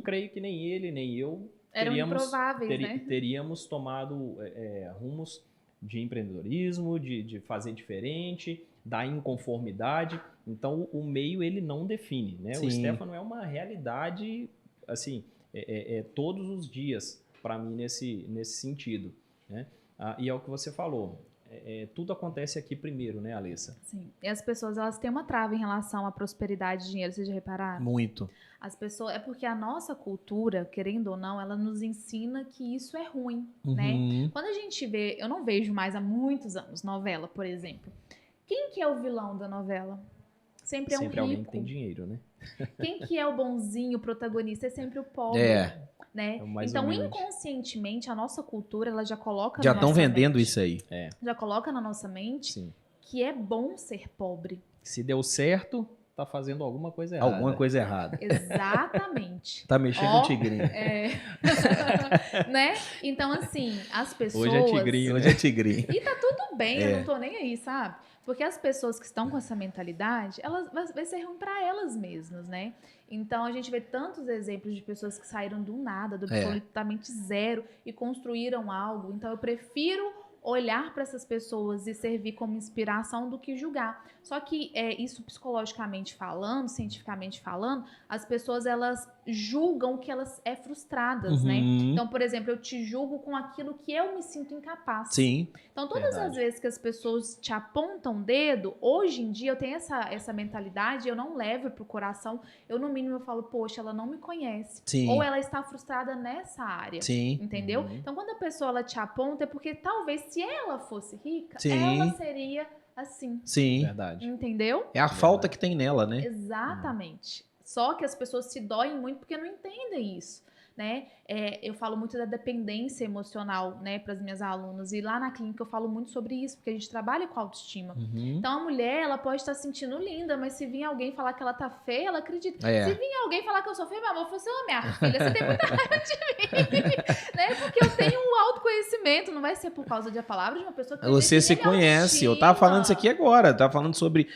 B: creio que nem ele, nem eu
C: Eram improváveis, né?
B: teríamos tomado rumos de empreendedorismo, de fazer diferente, da inconformidade. Então, o meio, ele não define, né?
A: Sim.
B: O Stefano é uma realidade, assim, todos os dias, para mim, nesse sentido, né? E é o que você falou. Tudo acontece aqui primeiro, né, Alessa?
C: Sim. E as pessoas, elas têm uma trava em relação à prosperidade e dinheiro, vocês já repararam?
A: Muito.
C: As pessoas, é porque a nossa cultura, querendo ou não, ela nos ensina que isso é ruim, né? Quando a gente vê, eu não vejo mais há muitos anos novela, por exemplo. Quem que é o vilão da novela? Sempre é um rico.
B: Alguém que tem dinheiro, né?
C: Quem que é o bonzinho, o protagonista? É sempre o pobre. Né?
B: É o mais
C: então,
B: humilde.
C: inconscientemente, a nossa cultura, ela já coloca
A: Já
C: na nossa
A: estão vendendo
C: mente,
A: isso aí.
C: já coloca na nossa mente
B: Sim.
C: que é bom ser pobre.
B: Se deu certo, tá fazendo alguma coisa errada.
A: Alguma coisa errada.
C: Exatamente.
A: Tá mexendo com o tigrinho.
C: Né? Então, assim, as pessoas...
B: Hoje é tigrinho.
A: Hoje é tigrinho.
C: E tá tudo bem, eu não tô nem aí, sabe? Porque as pessoas que estão com essa mentalidade, elas vai ser ruim para elas mesmas, né? Então a gente vê tantos exemplos de pessoas que saíram do nada, do absolutamente zero e construíram algo. Então eu prefiro olhar para essas pessoas e servir como inspiração do que julgar. Só que isso psicologicamente falando, cientificamente falando, as pessoas elas julgam que elas frustradas, né? Então, por exemplo, eu te julgo com aquilo que eu me sinto incapaz.
A: Sim.
C: Então, todas as vezes que as pessoas te apontam o dedo, hoje em dia eu tenho essa mentalidade, eu não levo pro coração, eu no mínimo eu falo, poxa, ela não me conhece.
A: Sim.
C: Ou ela está frustrada nessa área.
A: Sim.
C: Entendeu? Então, quando a pessoa ela te aponta, é porque talvez se ela fosse rica,
A: Sim.
C: ela seria assim.
A: Sim.
B: Verdade.
C: Entendeu?
A: É a falta que tem nela, né?
C: Exatamente. Só que as pessoas se doem muito porque não entendem isso, né? Eu falo muito da dependência emocional, né, para as minhas alunas. E lá na clínica eu falo muito sobre isso, porque a gente trabalha com autoestima. Então a mulher, ela pode estar se sentindo linda, mas se vir alguém falar que ela tá feia, ela acredita. Se vir alguém falar que eu sou feia, meu amor, você é minha filha, você tem muita raiva de mim, né? Porque eu tenho um autoconhecimento, não vai ser por causa de a palavra de uma pessoa que
A: Você se conhece. Eu tava falando isso aqui agora. Eu tava falando sobre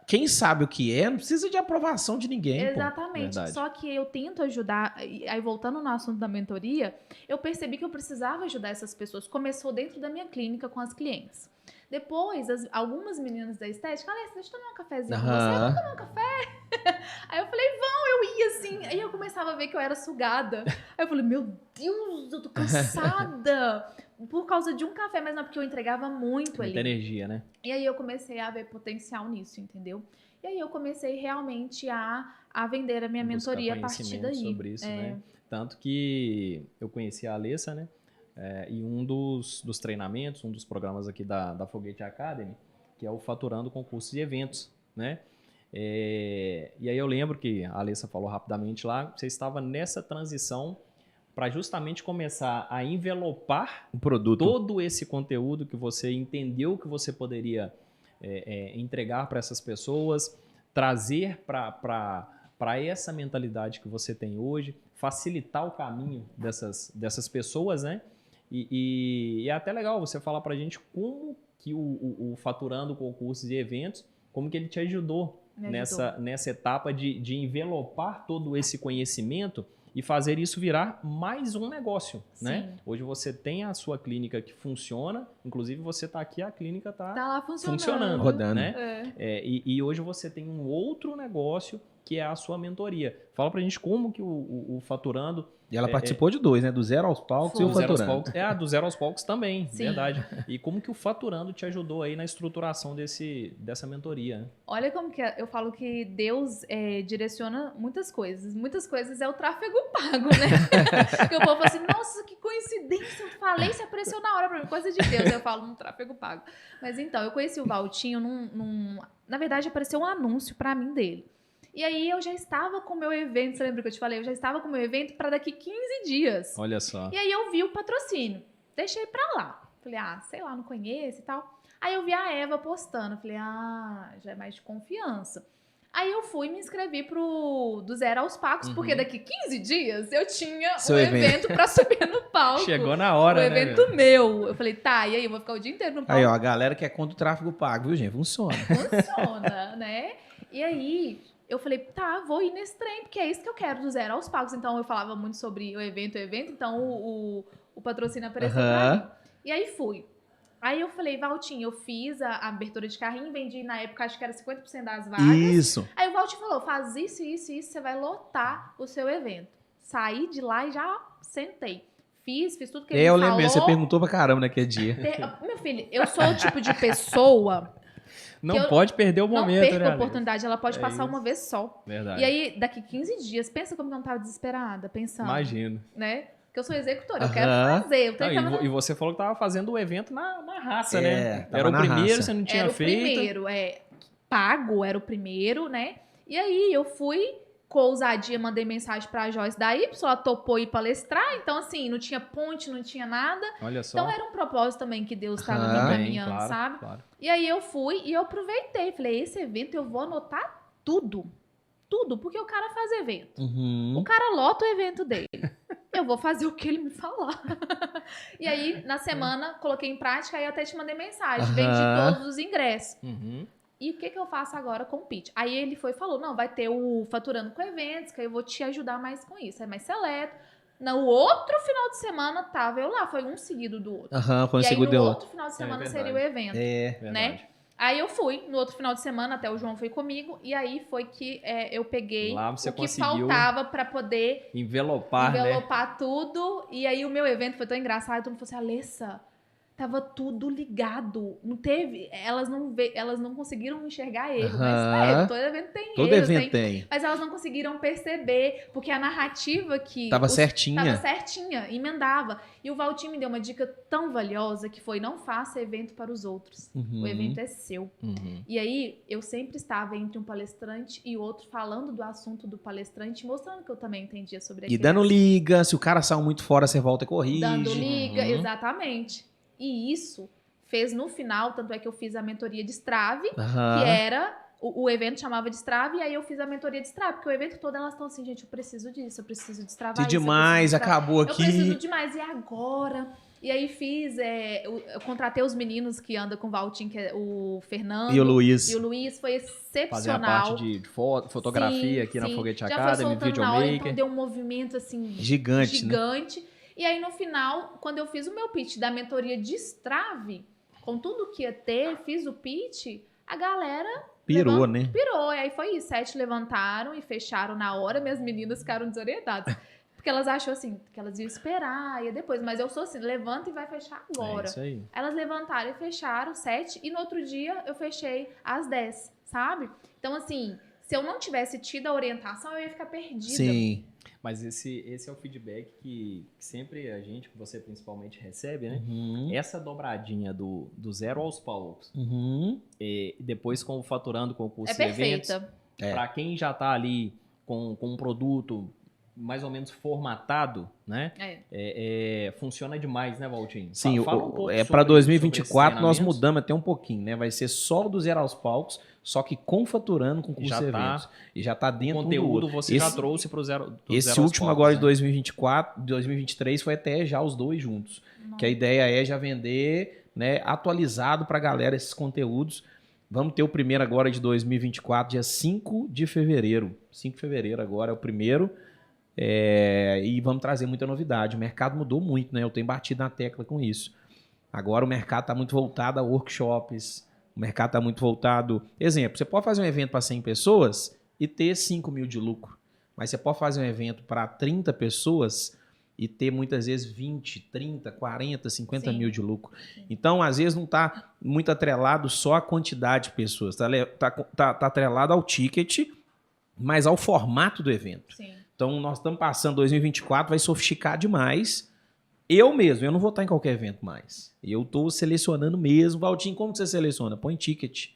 A: quem sabe o que é, não precisa de aprovação de ninguém.
C: Exatamente.
B: Verdade.
C: Só que eu tento ajudar, aí voltando no assunto da mentoria, eu percebi que eu precisava ajudar essas pessoas. Começou dentro da minha clínica com as clientes. Depois, algumas meninas da estética, Alessa, deixa eu tomar um cafezinho com você, vamos tomar um café? Aí eu falei, eu ia assim. Aí eu começava a ver que eu era sugada. Aí eu falei, meu Deus, eu tô cansada. Por causa de um café, mas não porque eu entregava muito ali.
B: Muita energia, né?
C: E aí eu comecei a ver potencial nisso, entendeu? E aí eu comecei realmente a vender a minha mentoria a partir daí.
B: Sobre isso, né? Tanto que eu conheci a Alessa, né? E um dos treinamentos, um dos programas aqui da Foguete Academy, que é o Faturando Concursos e Eventos, né? E aí eu lembro que a Alessa falou rapidamente lá, você estava nessa transição para justamente começar a envelopar
A: O produto.
B: todo esse conteúdo que você entendeu que você poderia entregar para essas pessoas, trazer para essa mentalidade que você tem hoje, facilitar o caminho dessas pessoas, né? E é até legal você falar para a gente como que o Faturando Concursos e Eventos, como que ele te ajudou nessa etapa de envelopar todo esse conhecimento e fazer isso virar mais um negócio, né? Hoje você tem a sua clínica que funciona, inclusive você está aqui, a clínica está
C: lá funcionando,
A: rodando,
B: né? E hoje você tem um outro negócio que é a sua mentoria. Fala pra gente como que o Faturando...
A: E ela participou de 2, né? Do Zero aos Palcos e o Faturando.
B: Do Zero aos Palcos também,
C: Sim.
B: verdade. E como que o Faturando te ajudou aí na estruturação dessa mentoria, né?
C: Olha como que eu falo que Deus direciona muitas coisas. Muitas coisas é o tráfego pago, né? Porque o povo fala assim, nossa, que coincidência, eu falei, se apareceu na hora pra mim. Coisa de Deus, eu falo no tráfego pago. Mas então, eu conheci o Valtinho na verdade, apareceu um anúncio pra mim dele. E aí eu já estava com o meu evento, você lembra que eu te falei? Eu já estava com o meu evento para daqui 15 dias.
B: Olha só.
C: E aí eu vi o patrocínio. Deixei pra lá. Falei, sei lá, não conheço e tal. Aí eu vi a Eva postando. Falei, já é mais de confiança. Aí eu fui e me inscrevi do Zero aos Palcos, porque daqui 15 dias eu tinha um evento pra subir no palco.
B: Chegou na hora,
C: né? Um evento meu. Eu falei, e aí eu vou ficar o dia inteiro no palco.
A: Aí, ó, a galera que é contra o tráfego pago, viu, gente? Funciona.
C: Funciona, né? E aí... eu falei, vou ir nesse trem, porque é isso que eu quero, do Zero aos Palcos. Então, eu falava muito sobre o evento, então o patrocínio apareceu pra mim. E aí, fui. Aí, eu falei, Valtinho, eu fiz a abertura de carrinho, vendi na época, acho que era 50% das vagas.
A: Isso.
C: Aí, o Valtinho falou, faz isso, você vai lotar o seu evento. Saí de lá e já sentei. Fiz tudo que ele
A: eu
C: falou.
A: lembro, você perguntou pra caramba naquele dia.
C: Meu filho, eu sou o tipo de pessoa...
B: Não pode perder o momento, né?
C: Não perca a oportunidade, ela pode passar
B: isso.
C: uma vez só.
B: Verdade.
C: E aí, daqui 15 dias, pensa como eu não tava desesperada, pensando.
B: Imagino.
C: Né? Porque eu sou executora, eu quero fazer.
B: E você falou que tava fazendo o evento na raça, né? Era o primeiro,
A: raça.
B: você não tinha feito.
C: Era o primeiro, pago, era o primeiro, né? E aí, eu fui, com ousadia, mandei mensagem pra Joyce da Y, ela topou ir palestrar, então assim, não tinha ponte, não tinha nada.
B: Olha só.
C: Então era um propósito também que Deus estava me encaminhando,
B: claro,
C: sabe?
B: Claro.
C: E aí eu fui e eu aproveitei. Falei, esse evento eu vou anotar tudo. Tudo, porque o cara faz evento. O cara lota o evento dele. Eu vou fazer o que ele me falar. E aí, na semana, coloquei em prática e até te mandei mensagem. Vendi todos os ingressos. E o que eu faço agora com o pitch? Aí ele falou, não, vai ter o Faturando com Eventos, que aí eu vou te ajudar mais com isso. É mais seleto. No outro final de semana, tava eu lá. Foi um seguido do outro.
A: Foi um seguido do outro.
C: E aí, no outro final de semana seria o evento.
B: Verdade.
C: Né? Aí eu fui, no outro final de semana, até o João foi comigo, e aí foi que eu peguei
B: lá você
C: o que
B: conseguiu
C: faltava pra poder
B: envelopar,
C: tudo. E aí o meu evento foi tão engraçado, todo mundo falou assim, Alessa, tava tudo ligado. Não teve, elas não conseguiram enxergar erro, mas todo evento tem
A: todo
C: erros.
A: Evento tem.
C: Mas elas não conseguiram perceber, porque a narrativa que...
A: Tava certinha.
C: Tava certinha, emendava. E o Valtinho me deu uma dica tão valiosa que foi, não faça evento para os outros. O evento é seu. E aí, eu sempre estava entre um palestrante e outro falando do assunto do palestrante, mostrando que eu também entendia sobre aquilo.
A: E dando liga, se o cara saiu muito fora, você volta e corrige.
C: Dando liga, exatamente. E isso fez no final, tanto é que eu fiz a mentoria de Strave, que era... O evento chamava de Strave, e aí eu fiz a mentoria de Strave, porque o evento todo elas estão assim, gente, eu preciso disso, eu preciso destravar
A: De
C: isso.
A: demais, acabou aqui.
C: Eu preciso demais, e agora? E aí fiz, eu contratei os meninos que andam com o Valtinho, que é o Fernando.
A: E o Luiz.
C: E o Luiz foi excepcional.
B: Fazer a parte de fotografia aqui na Foguete Academy, videomaker.
C: Então deu um movimento assim...
A: Gigante, né?
C: E aí no final, quando eu fiz o meu pitch da mentoria de Strave, com tudo que ia ter, fiz o pitch, a galera...
A: Pirou, né?
C: Pirou, e aí foi isso, 7 levantaram e fecharam na hora, minhas meninas ficaram desorientadas. Porque elas acham assim, que elas iam esperar, ia depois. Mas eu sou assim, levanta e vai fechar agora.
B: É isso aí.
C: Elas levantaram e fecharam 7, e no outro dia eu fechei às 10, sabe? Então assim, se eu não tivesse tido a orientação, eu ia ficar perdida.
A: Sim.
B: Mas esse é o feedback que sempre a gente, que você principalmente recebe, né?
A: Uhum.
B: Essa dobradinha do zero aos poucos,
A: Uhum.
B: e depois com o faturando concursos
C: É
B: e eventos,
C: perfeita.
B: para quem já está ali com um produto mais ou menos formatado, né? Funciona demais, né, Valtinho?
A: Sim,
B: Fala um pouco
A: para
B: sobre
A: 2024
B: esses
A: nós
B: treinamentos.
A: mudamos até um pouquinho, né? Vai ser só do zero aos palcos, só que com faturando com cursos e eventos. E já tá dentro
B: O
A: do
B: conteúdo
A: outro.
B: você já trouxe para o zero.
A: Esse
B: zero aos
A: último
B: palcos,
A: agora
B: né?
A: de 2024, 2023 foi até já os dois juntos. Que a ideia é já vender, né, atualizado para a galera esses conteúdos. Vamos ter o primeiro agora de 2024, dia 5 de fevereiro. 5 de fevereiro agora é o primeiro. E vamos trazer muita novidade. O mercado mudou muito, né? Eu tenho batido na tecla com isso. Agora o mercado está muito voltado a workshops. O mercado está muito voltado... Exemplo, você pode fazer um evento para 100 pessoas e ter 5 mil de lucro. Mas você pode fazer um evento para 30 pessoas e ter muitas vezes 20, 30, 40, 50
C: Sim.
A: mil de lucro. Então, às vezes, não está muito atrelado só à quantidade de pessoas. Está atrelado ao ticket, mas ao formato do evento.
C: Sim.
A: Então, nós estamos passando 2024, vai sofisticar demais. Eu não vou estar em qualquer evento mais. Eu estou selecionando mesmo. Valtinho, como que você seleciona? Põe ticket,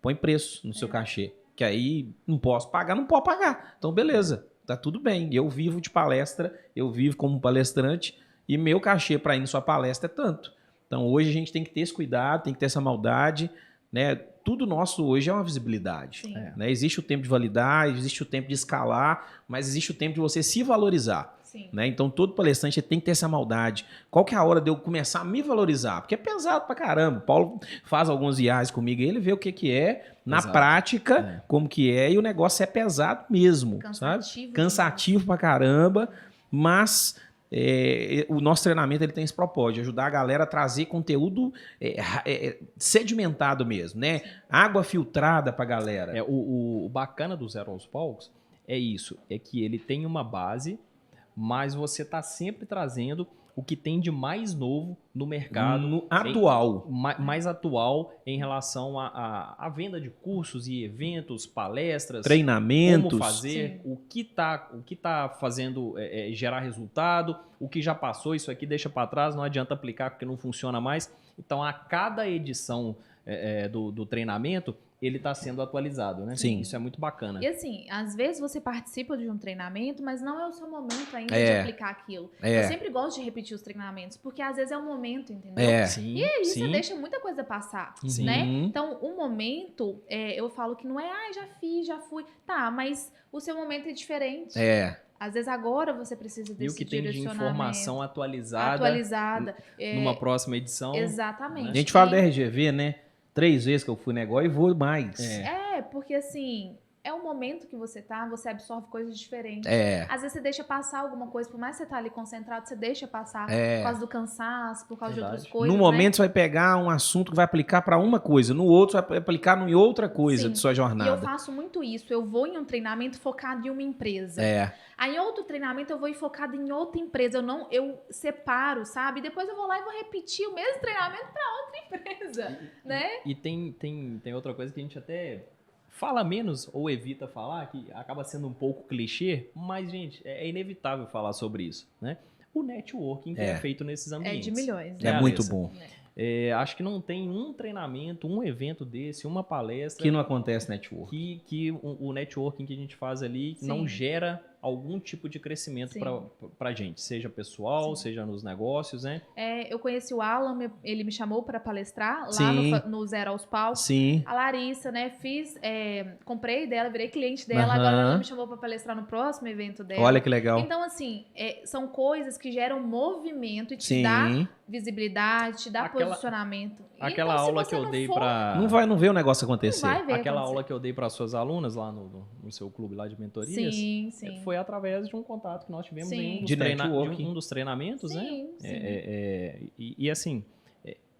A: põe preço no seu cachê. Que aí não posso pagar, não pode pagar. Então, beleza, tá tudo bem. Eu vivo de palestra, eu vivo como palestrante e meu cachê para ir na sua palestra é tanto. Então, hoje a gente tem que ter esse cuidado, tem que ter essa maldade, né? Tudo nosso hoje é uma visibilidade. Né? Existe o tempo de validar, existe o tempo de escalar, mas existe o tempo de você se valorizar. Né? Então, todo palestrante tem que ter essa maldade. Qual que é a hora de eu começar a me valorizar? Porque é pesado pra caramba. O Paulo faz alguns IAs comigo e ele vê o que é, na prática, como que é, e o negócio é pesado mesmo.
C: Cansativo.
A: Sabe? Cansativo pra caramba, mas... o nosso treinamento ele tem esse propósito, de ajudar a galera a trazer conteúdo sedimentado mesmo, né? Água filtrada pra galera.
B: O bacana do Zero aos Palcos é isso, é que ele tem uma base, mas você tá sempre trazendo o que tem de mais novo no mercado.
A: Atual.
B: Mais atual em relação à venda de cursos e eventos, palestras,
A: treinamentos,
B: como fazer, o que tá fazendo gerar resultado, o que já passou, isso aqui deixa para trás, não adianta aplicar porque não funciona mais. Então, a cada edição do treinamento, ele está sendo atualizado, né?
A: Sim.
B: Isso é muito bacana.
C: E assim, às vezes você participa de um treinamento, mas não é o seu momento ainda de aplicar aquilo. Eu sempre gosto de repetir os treinamentos, porque às vezes é o momento, entendeu?
B: Sim,
C: e aí
B: sim.
C: você deixa muita coisa passar, né? Então, o momento, eu falo que não é, já fiz, já fui. Tá, mas o seu momento é diferente. Às vezes agora você precisa desse
B: e o que tem de informação atualizada numa próxima edição.
C: Exatamente.
A: A gente fala da RGV, né? 3 vezes que eu fui negócio e vou mais.
C: Porque assim, é o momento que você tá, você absorve coisas diferentes. Às vezes você deixa passar alguma coisa, por mais que você tá ali concentrado, você deixa passar por causa do cansaço, por causa de outras coisas.
A: No momento você vai pegar um assunto que vai aplicar para uma coisa, no outro vai aplicar em outra coisa de sua jornada.
C: E eu faço muito isso. Eu vou em um treinamento focado em uma empresa. Aí em outro treinamento eu vou focado em outra empresa. Eu separo, sabe? E depois eu vou lá e vou repetir o mesmo treinamento para outra empresa, né?
B: E tem outra coisa que a gente até fala menos ou evita falar, que acaba sendo um pouco clichê, mas, gente, é inevitável falar sobre isso, né? O networking que é feito nesses ambientes.
C: É de milhões.
A: É muito bom.
B: Acho que não tem um treinamento, um evento desse, uma palestra...
A: Que não acontece networking.
B: Que o networking que a gente faz ali não gera algum tipo de crescimento pra gente, seja pessoal, seja nos negócios, né?
C: Eu conheci o Alan, ele me chamou para palestrar lá no Zero aos Palcos. A Larissa, né? Comprei dela, virei cliente dela, agora ela me chamou para palestrar no próximo evento dela.
A: Olha que legal.
C: Então, assim, são coisas que geram movimento e te dá visibilidade, te dá posicionamento.
B: Aquela
C: então,
B: aula que eu dei para...
A: Não vê o negócio acontecer.
B: Aquela aula que eu dei para suas alunas lá no seu clube lá de mentorias.
C: Sim.
B: Foi através de um contato que nós tivemos em um dos treinamentos, né? E assim,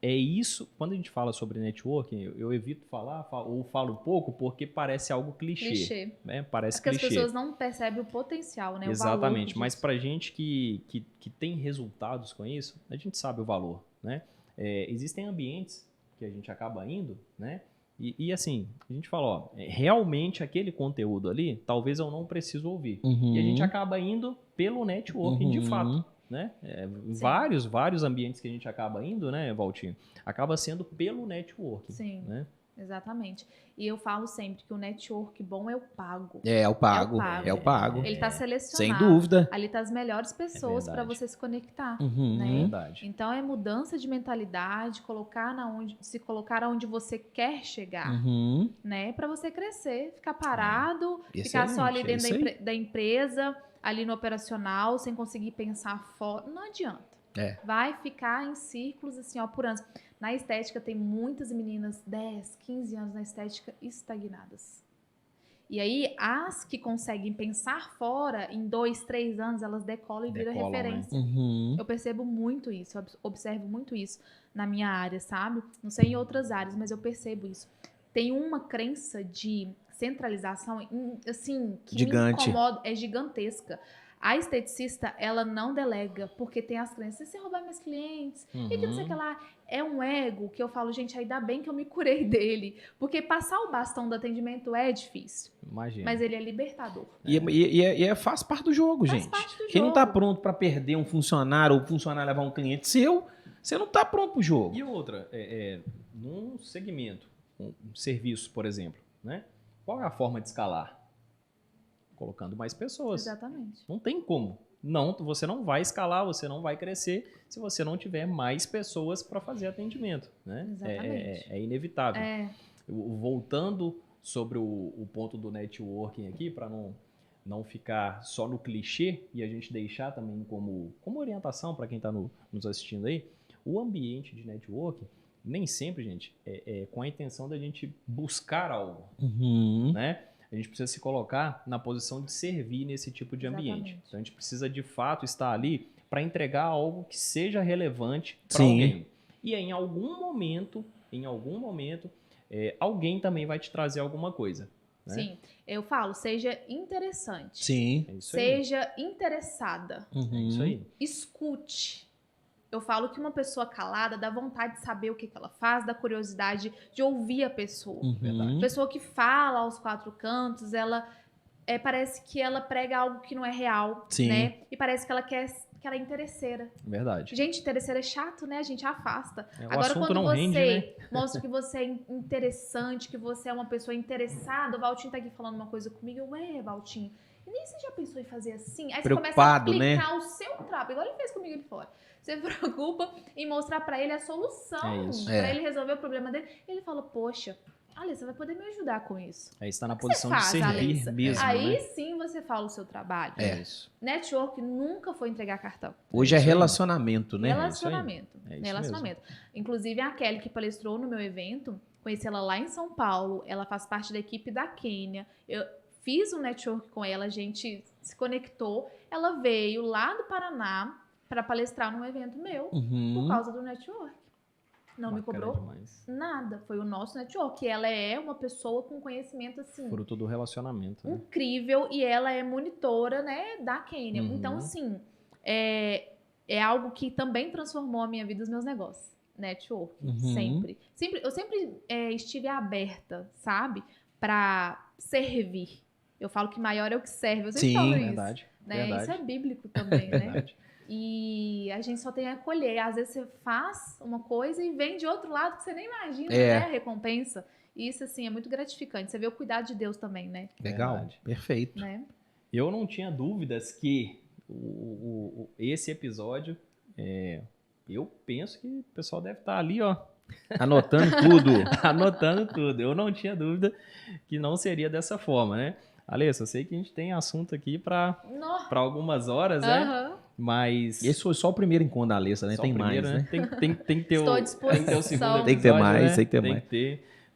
B: isso, quando a gente fala sobre networking, eu evito falar ou falo pouco porque parece algo clichê. Né? Parece clichê.
C: Porque as pessoas não percebem o potencial, né?
B: Exatamente, mas pra gente que tem resultados com isso, a gente sabe o valor, né? Existem ambientes que a gente acaba indo, né? E assim, a gente fala, ó, realmente aquele conteúdo ali, talvez eu não preciso ouvir. E a gente acaba indo pelo networking de fato, né? Vários ambientes que a gente acaba indo, né, Valtinho? Acaba sendo pelo networking.
C: Sim.
B: Né?
C: Exatamente. E eu falo sempre que o network bom é o pago.
A: É o pago. É o pago.
C: Ele está selecionado.
A: Sem dúvida.
C: Ali tá as melhores pessoas para você se conectar. Né?
B: Verdade.
C: Então é mudança de mentalidade, se colocar onde você quer chegar, né? Para você crescer, ficar parado, ficar só ali dentro da empresa, ali no operacional, sem conseguir pensar fora. Não adianta. Vai ficar em círculos assim, ó, por anos. Na estética, tem muitas meninas, 10, 15 anos na estética, estagnadas. E aí, as que conseguem pensar fora, em 2, 3 anos, elas decolam e viram referência.
A: Né?
C: Eu percebo muito isso, eu observo muito isso na minha área, sabe? Não sei em outras áreas, mas eu percebo isso. Tem uma crença de centralização, assim, que me incomoda, é gigantesca. A esteticista, ela não delega, porque tem as crenças, se roubar meus clientes, e que não sei o que lá, é um ego que eu falo, gente, ainda bem que eu me curei dele, porque passar o bastão do atendimento é difícil,
B: Imagina.
C: mas ele é libertador.
A: E faz parte do jogo, gente. Quem não tá pronto para perder um funcionário, ou o funcionário levar um cliente seu, você não tá pronto pro jogo.
B: E outra, num segmento, um serviço, por exemplo, né? Qual é a forma de escalar? Colocando mais pessoas.
C: Exatamente.
B: Não tem como. Não, você não vai escalar, você não vai crescer se você não tiver mais pessoas para fazer atendimento. Né?
C: Exatamente.
B: É inevitável. Voltando sobre o ponto do networking aqui, para não ficar só no clichê e a gente deixar também como orientação para quem está nos assistindo aí, o ambiente de networking, nem sempre, gente, é com a intenção da gente buscar algo. Né? A gente precisa se colocar na posição de servir nesse tipo de ambiente. Então, a gente precisa, de fato, estar ali para entregar algo que seja relevante para alguém. E em algum momento, alguém também vai te trazer alguma coisa. Né?
C: Sim, eu falo, seja interessante.
A: Sim.
B: É isso aí.
C: Seja interessada.
B: É isso aí.
C: Escute. Eu falo que uma pessoa calada dá vontade de saber o que ela faz, dá curiosidade de ouvir a pessoa. Pessoa que fala aos quatro cantos, ela parece que ela prega algo que não é real, né? E parece que ela é interesseira.
B: Verdade.
C: Gente, interesseira é chato, né? A gente afasta.
B: Agora, quando você
C: rende, né? Mostra que você é interessante, que você é uma pessoa interessada, o Valtinho tá aqui falando uma coisa comigo, Valtinho, e nem você já pensou em fazer assim? Aí você começa a aplicar o seu trabalho, igual ele fez comigo ali fora. Você preocupa em mostrar pra ele a solução, pra ele resolver o problema dele. Ele fala, poxa, Alessa, você vai poder me ajudar com isso.
B: Aí está na posição de servir mesmo,
C: aí
B: né?
C: sim você fala o seu trabalho.
B: Isso.
C: Network nunca foi entregar cartão.
A: Hoje é relacionamento, né?
C: Relacionamento. Inclusive, a Kelly, que palestrou no meu evento, conheci ela lá em São Paulo. Ela faz parte da equipe da Quênia. Eu fiz um network com ela, a gente se conectou. Ela veio lá do Paraná para palestrar num evento meu por causa do network. Não me cobrou nada. Foi o nosso network. Ela é uma pessoa com conhecimento assim.
B: Fruto do relacionamento. Né?
C: Incrível. E ela é monitora, né, da Quênia. Então, assim, é algo que também transformou a minha vida e os meus negócios. Network. Sempre. Eu sempre estive aberta, sabe? Para servir. Eu falo que maior é o que serve. Eu sempre falo isso.
B: Verdade.
C: Isso é bíblico também, né? E a gente só tem a acolher. Às vezes você faz uma coisa e vem de outro lado que você nem imagina, né? A recompensa. E isso, assim, é muito gratificante. Você vê o cuidado de Deus também, né?
A: Legal. Perfeito.
C: Né?
B: Eu não tinha dúvidas que esse episódio, eu penso que o pessoal deve estar ali, ó.
A: Anotando tudo.
B: Anotando tudo. Eu não tinha dúvida que não seria dessa forma, né? Alessa, eu sei que a gente tem assunto aqui para algumas horas, né? Mas...
A: Esse foi só o primeiro encontro da Alessa, né? Tem mais, né?
B: Tem que ter
C: Estou à disposição.
B: o segundo episódio,
A: tem que ter mais,
B: né?
A: tem que ter mais.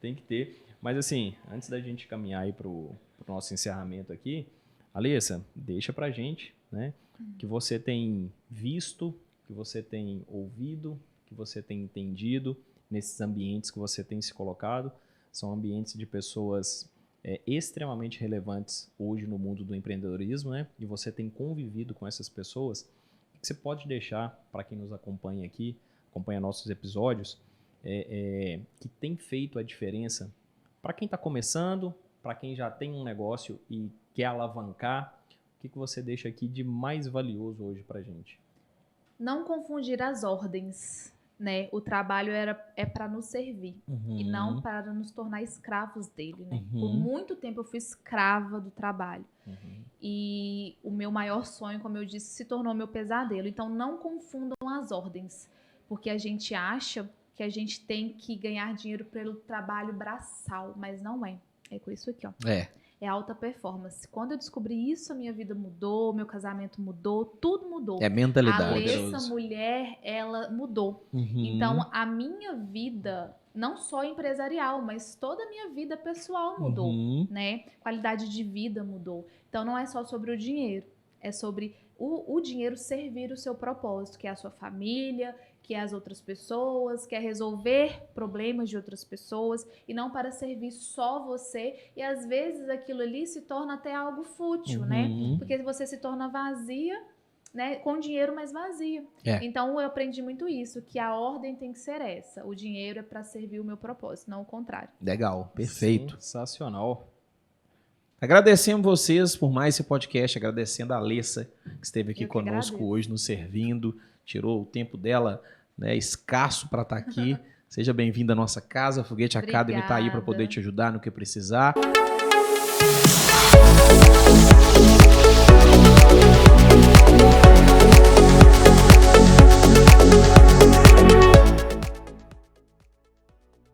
B: Tem que ter. Mas assim, antes da gente caminhar aí pro nosso encerramento aqui, Alessa, deixa pra gente, né? Que você tem visto, que você tem ouvido, que você tem entendido nesses ambientes que você tem se colocado. São ambientes de pessoas extremamente relevantes hoje no mundo do empreendedorismo, né? E você tem convivido com essas pessoas. O que você pode deixar para quem nos acompanha aqui, acompanha nossos episódios, que tem feito a diferença para quem está começando, para quem já tem um negócio e quer alavancar, o que você deixa aqui de mais valioso hoje para a gente?
C: Não confundir as ordens, né? O trabalho é para nos servir e não para nos tornar escravos dele, né? Por muito tempo eu fui escrava do trabalho. E o meu maior sonho, como eu disse, se tornou meu pesadelo. Então não confundam as ordens, porque a gente acha que a gente tem que ganhar dinheiro pelo trabalho braçal, mas não é. É com isso aqui, ó. É alta performance. Quando eu descobri isso, a minha vida mudou, meu casamento mudou, tudo mudou.
A: É mentalidade.
C: A Alessa, mulher, ela mudou. Então, a minha vida, não só empresarial, mas toda a minha vida pessoal mudou, né? Qualidade de vida mudou. Então, não é só sobre o dinheiro, é sobre o dinheiro servir o seu propósito, que é a sua família, que é as outras pessoas, que é resolver problemas de outras pessoas e não para servir só você. E às vezes aquilo ali se torna até algo fútil, né? Porque você se torna vazia, né? Com dinheiro, mas vazia. Então eu aprendi muito isso, que a ordem tem que ser essa. O dinheiro é para servir o meu propósito, não o contrário.
A: Legal, perfeito.
B: Sensacional.
A: Agradecemos vocês por mais esse podcast, agradecendo a Alessa, que esteve aqui conosco hoje, nos servindo, tirou o tempo dela, né, escasso para estar aqui. Seja bem-vinda à nossa casa, Foguete Academy está aí para poder te ajudar no que precisar.